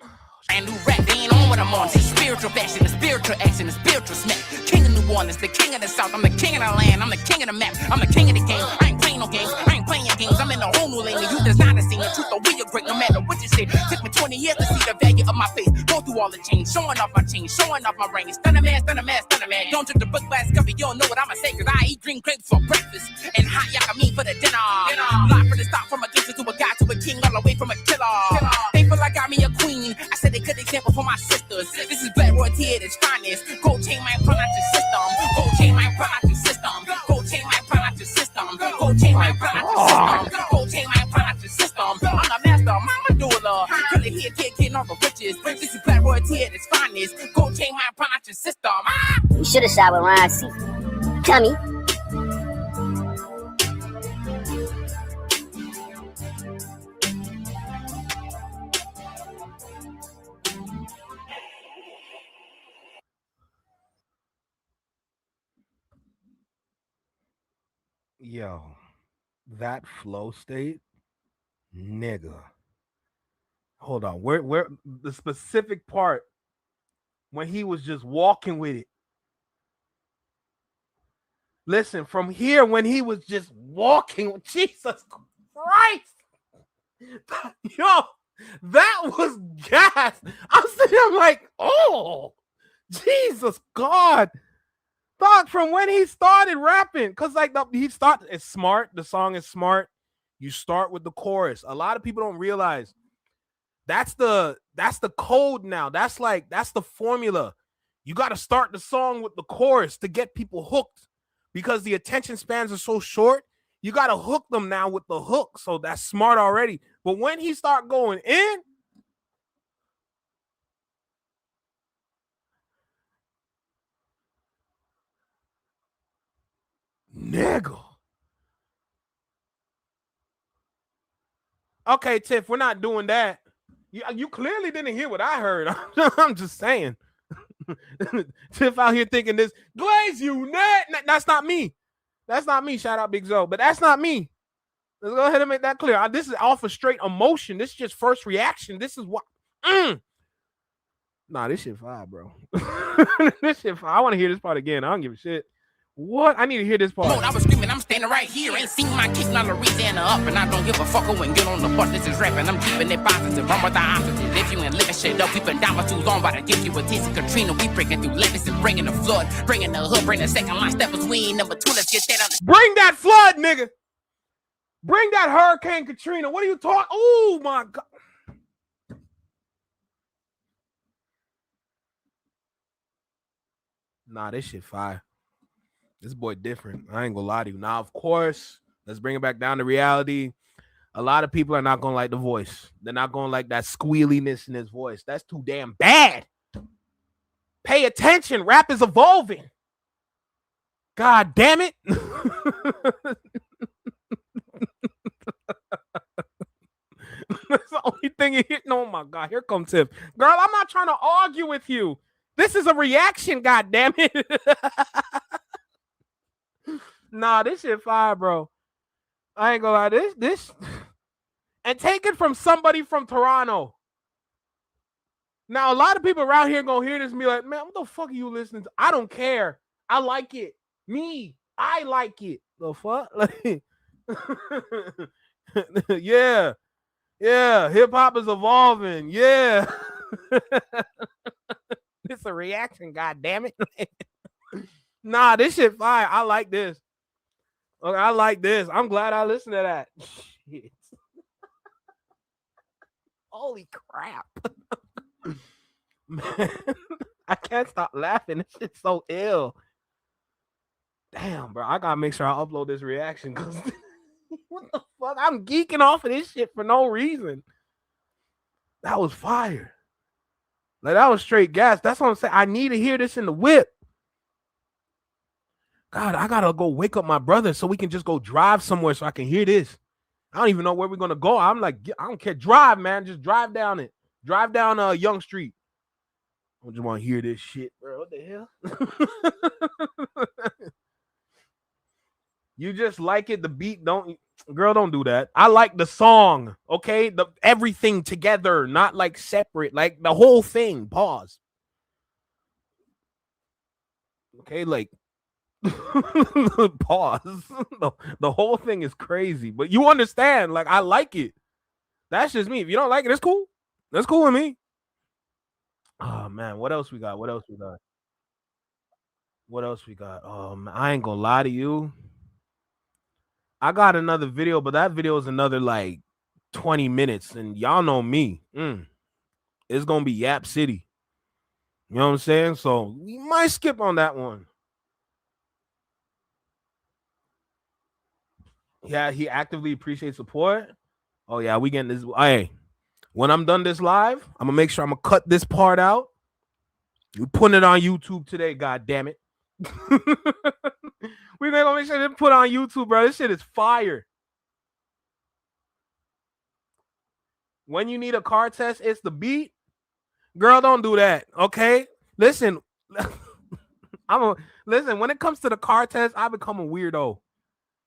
And new rap, they ain't on what I'm on. It's spiritual fashion, the spiritual action, the spiritual snap. King of New Orleans, the king of the South. I'm the king of the land. I'm the king of the map. I'm the king of the game. I ain't playing no games. I ain't playing your games. I'm in a whole new lane. And you design the scene. The truth, the way you're great, no matter what you say. Took me 20 years to see the value of my face. Go through all the change, showing off my chain, showing off my ring. Stunner man. Don't drink the book glass coffee. You don't know what I'ma say. Cause I eat green grapes for breakfast and hot yakka meat for the dinner. Live from the start, from a gangster to a guy to a king, all the way from a killer. Faithful, I got me a queen. I said a good example for my sisters. This is Black Roy T at its finest. Gold chain, my prana to system. Gold chain, my prana to system. Gold chain, my prana to system. Gold chain, my prana to system. Gold chain, my prana to system. I'm the master of Mama Dula. Curly head kid getting all the riches. This is Black Roy T at its finest. Gold chain, my prana to system. You should have shot with Ryan C. Dummy. Yo, that flow state, nigga. Hold on. Where the specific part when he was just walking with it. Listen, from here when he was just walking with Jesus Christ. Yo, that was gas. I'm sitting there like, oh, Jesus God. Dog, from when he started rapping, because like it's smart. The song is smart. You start with the chorus. A lot of people don't realize that's the code now. That's the formula. You got to start the song with the chorus to get people hooked because the attention spans are so short. You got to hook them now with the hook. So that's smart already. But when he start going in, nigga. Okay, Tiff, we're not doing that. You clearly didn't hear what I heard. I'm just saying. Tiff out here thinking this Glaze you net. That's not me. That's not me. Shout out Big Zo, but that's not me. Let's go ahead and make that clear. This is off of straight emotion. This is just first reaction. This is what. Nah, this shit fire, bro. This shit fire. I want to hear this part again. I don't give a shit. What? I need to hear this part. I was screaming, I'm standing right here. Ain't seen my kick, not Louisiana up. And I don't give a fuck who ain't get on the bus. This is rapping. I'm keeping it positive. Run with the opposite. If you ain't living shit up, we been down for too long. About to give you a taste of Katrina. We breaking through limits and bringing the flood. Bringing the hood, bring the second line steppers. We ain't number 2. Let's get that on the. Bring that flood, nigga. Bring that Hurricane Katrina. What are you talking? Oh, my God. Nah, this shit fire. This boy different. I ain't gonna lie to you. Now, of course, let's bring it back down to reality. A lot of people are not gonna like the voice. They're not gonna like that squealiness in his voice. That's too damn bad. Pay attention. Rap is evolving. God damn it. That's the only thing you hit. Oh my God, here comes Tiff. Girl, I'm not trying to argue with you. This is a reaction, god damn it. Nah, this shit fire, bro. I ain't gonna lie. This and take it from somebody from Toronto. Now, a lot of people around here gonna hear this and be like, man, what the fuck are you listening to? I don't care. I like it. I like it. The fuck? Like, yeah. Yeah, hip hop is evolving. Yeah. It's a reaction, god damn it. Nah, this shit fire. I like this. Okay, I like this. I'm glad I listened to that. Shit. Holy crap. Man, I can't stop laughing. This shit's so ill. Damn, bro. I gotta make sure I upload this reaction because what the fuck? I'm geeking off of this shit for no reason. That was fire. Like, that was straight gas. That's what I'm saying. I need to hear this in the whip. God, I gotta go wake up my brother so we can just go drive somewhere so I can hear this. I don't even know where we're gonna go. I'm like, I don't care. Drive, man. Just drive down it. Drive down Young Street. I just want to hear this shit, bro. What the hell? You just like it. The beat don't. Girl, don't do that. I like the song. Okay, the everything together, not like separate. Like the whole thing. Pause. Okay, like. Pause. The whole thing is crazy, but you understand. Like, I like it. That's just me. If you don't like it, it's cool. That's cool with me. Oh man, what else we got? What else we got? I ain't gonna lie to you. I got another video, but that video is another like 20 minutes, and y'all know me. It's gonna be Yap City. You know what I'm saying? So we might skip on that one. Yeah, he actively appreciates support. Oh yeah, we getting this. Hey, when I'm done this live, I'm gonna make sure I'm gonna cut this part out. You putting it on YouTube today, god damn it. We're gonna make sure to put it on YouTube, bro. This shit is fire. When you need a car test, it's the beat. Girl, don't do that. Okay. Listen. Listen, when it comes to the car test, I become a weirdo.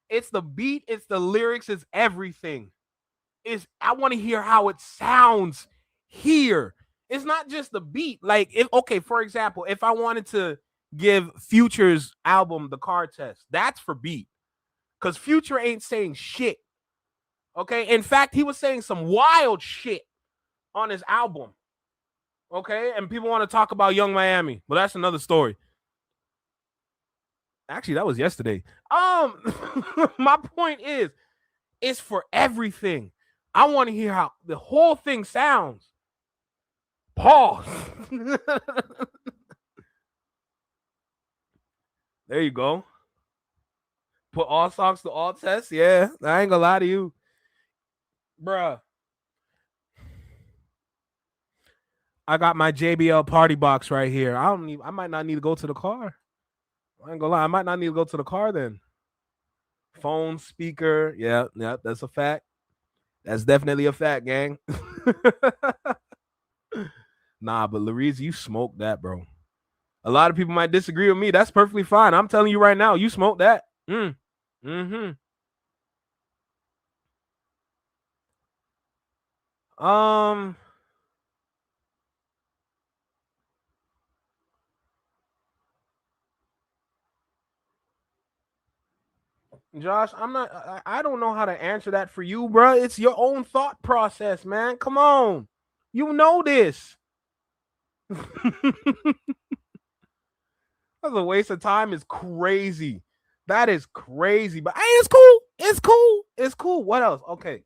It's the beat, it's the lyrics, it's everything. I want to hear how it sounds here. It's not just the beat. Like, for example, if I wanted to give Future's album the car test, that's for beat. Because Future ain't saying shit. Okay. In fact, he was saying some wild shit on his album. Okay. And people want to talk about Young Miami. Well, that's another story. Actually, that was yesterday. My point is, it's for everything. I want to hear how the whole thing sounds. Pause. There you go. Put all songs to all tests. Yeah, I ain't gonna lie to you, bruh. I got my JBL party box right here. I might not need to go to the car. I ain't gonna lie. I might not need to go to the car then. Phone, speaker. Yeah, that's a fact. That's definitely a fact, gang. Nah, but Lariz, you smoked that, bro. A lot of people might disagree with me. That's perfectly fine. I'm telling you right now, you smoked that. Mm-hmm. Josh, I don't know how to answer that for you, bro. It's your own thought process, man. Come on. You know this. That's a waste of time. Is crazy. That is crazy. But hey, it's cool. It's cool. It's cool. What else? Okay.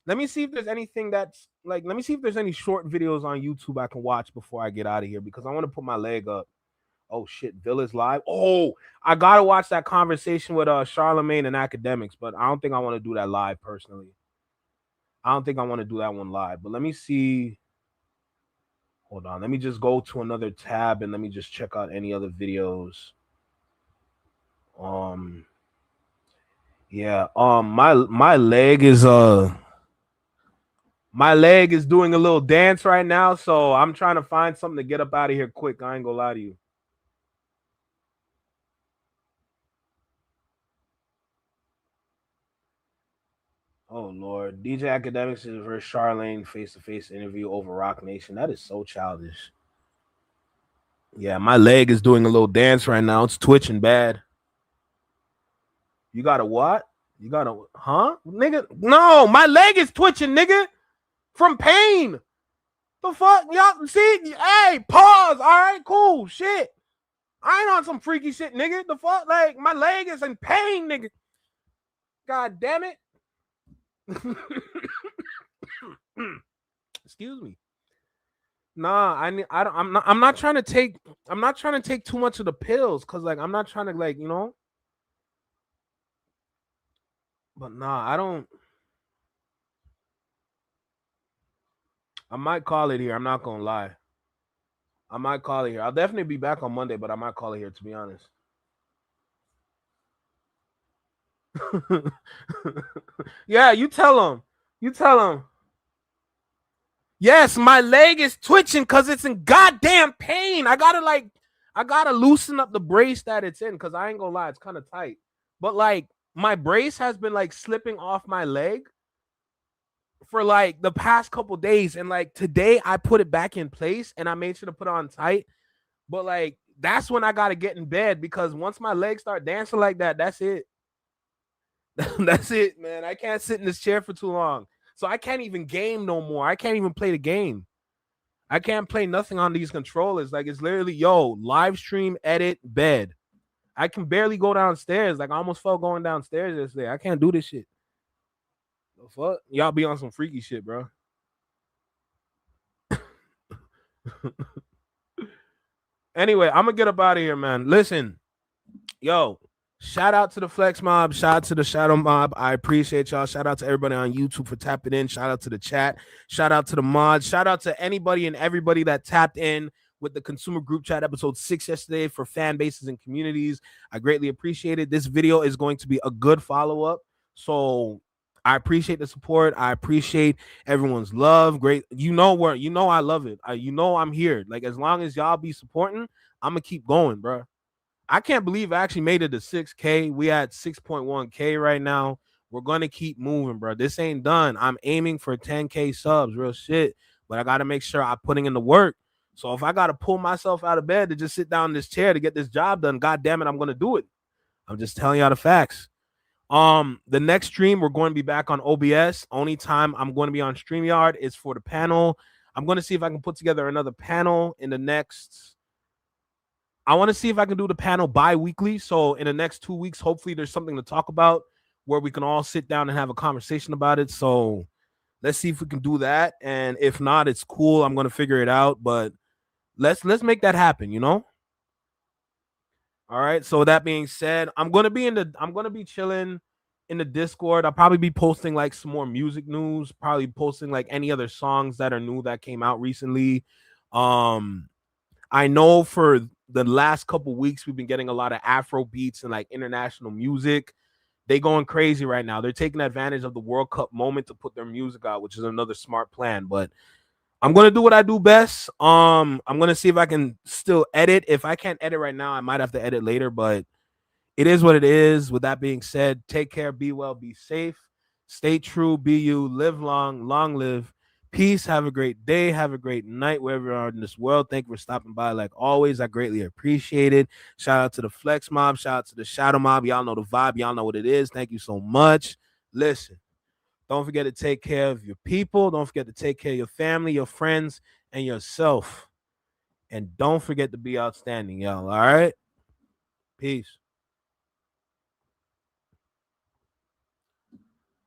Let me see if there's anything that's like, let me see if there's any short videos on YouTube I can watch before I get out of here because I want to put my leg up. Oh shit, Villa's live. Oh, I gotta watch that conversation with Charlemagne and Academics, but I don't think I want to do that live personally. I don't think I want to do that one live. But let me see. Hold on. Let me just go to another tab and let me just check out any other videos. Yeah. My leg is doing a little dance right now, so I'm trying to find something to get up out of here quick. I ain't gonna lie to you. Oh Lord, DJ Academics is versus Charlene face-to-face interview over Rock Nation. That is so childish. Yeah, my leg is doing a little dance right now. It's twitching bad. You got a what? You got a huh? Nigga, no, my leg is twitching, nigga. From pain. The fuck? Y'all see? Hey, pause. All right, cool. Shit. I ain't on some freaky shit, nigga. The fuck? Like, my leg is in pain, nigga. God damn it. Excuse me. Nah, I'm not trying to take too much of the pills because like I'm not trying to like, you know. But nah, I might call it here. I'm not gonna lie. I might call it here. I'll definitely be back on Monday, but I might call it here to be honest. Yeah, you tell him. You tell him. Yes, my leg is twitching because it's in goddamn pain. I gotta loosen up the brace that it's in because I ain't gonna lie, it's kind of tight. But like my brace has been like slipping off my leg for like the past couple days, and like today I put it back in place and I made sure to put it on tight. But like that's when I gotta get in bed because once my legs start dancing like that, that's it. That's it, man. I can't sit in this chair for too long. So I can't even game no more. I can't even play the game. I can't play nothing on these controllers. Like it's literally, live stream, edit, bed. I can barely go downstairs. Like I almost felt going downstairs yesterday. I can't do this shit. The fuck? Y'all be on some freaky shit, bro. Anyway, I'm gonna get up out of here, man. Listen, shout out to the Flex Mob. Shout out to the Shadow Mob. I appreciate y'all. Shout out to everybody on YouTube for tapping in. Shout out to the chat. Shout out to the mods. Shout out to anybody and everybody that tapped in with the consumer group chat episode 6 yesterday for fan bases and communities. I greatly appreciate it. This video is going to be a good follow-up. So I appreciate the support. I appreciate everyone's love. Great. I love it. I'm here. Like as long as y'all be supporting, I'm gonna keep going, bro. I can't believe I actually made it to 6K. We at 6.1K right now. We're going to keep moving, bro. This ain't done. I'm aiming for 10K subs, real shit. But I got to make sure I'm putting in the work. So if I got to pull myself out of bed to just sit down in this chair to get this job done, God damn it, I'm going to do it. I'm just telling y'all the facts. The next stream, we're going to be back on OBS. Only time I'm going to be on StreamYard is for the panel. I'm going to see if I can put together another panel in the next... I want to see if I can do the panel bi-weekly. So in the next 2 weeks, hopefully there's something to talk about where we can all sit down and have a conversation about it. So let's see if we can do that. And if not, it's cool. I'm going to figure it out. But let's make that happen, you know? All right. So that being said, I'm going to be chilling in the Discord. I'll probably be posting like some more music news, probably posting like any other songs that are new that came out recently. I know for the last couple weeks we've been getting a lot of Afro beats and like international music. They going crazy right now. They're taking advantage of the World Cup moment to put their music out, which is another smart plan. But I'm gonna do what I do best. I'm gonna see if I can still edit. If I can't edit right now, I might have to edit later. But it is what it is. With that being said, take care, be well, be safe, stay true, be you, live long, long live. Peace. Have a great day. Have a great night wherever you are in this world. Thank you for stopping by. Like always, I greatly appreciate it. Shout out to the Flex Mob. Shout out to the Shadow Mob. Y'all know the vibe. Y'all know what it is. Thank you so much. Listen, don't forget to take care of your people. Don't forget to take care of your family, your friends, and yourself. And don't forget to be outstanding, y'all. All right? Peace.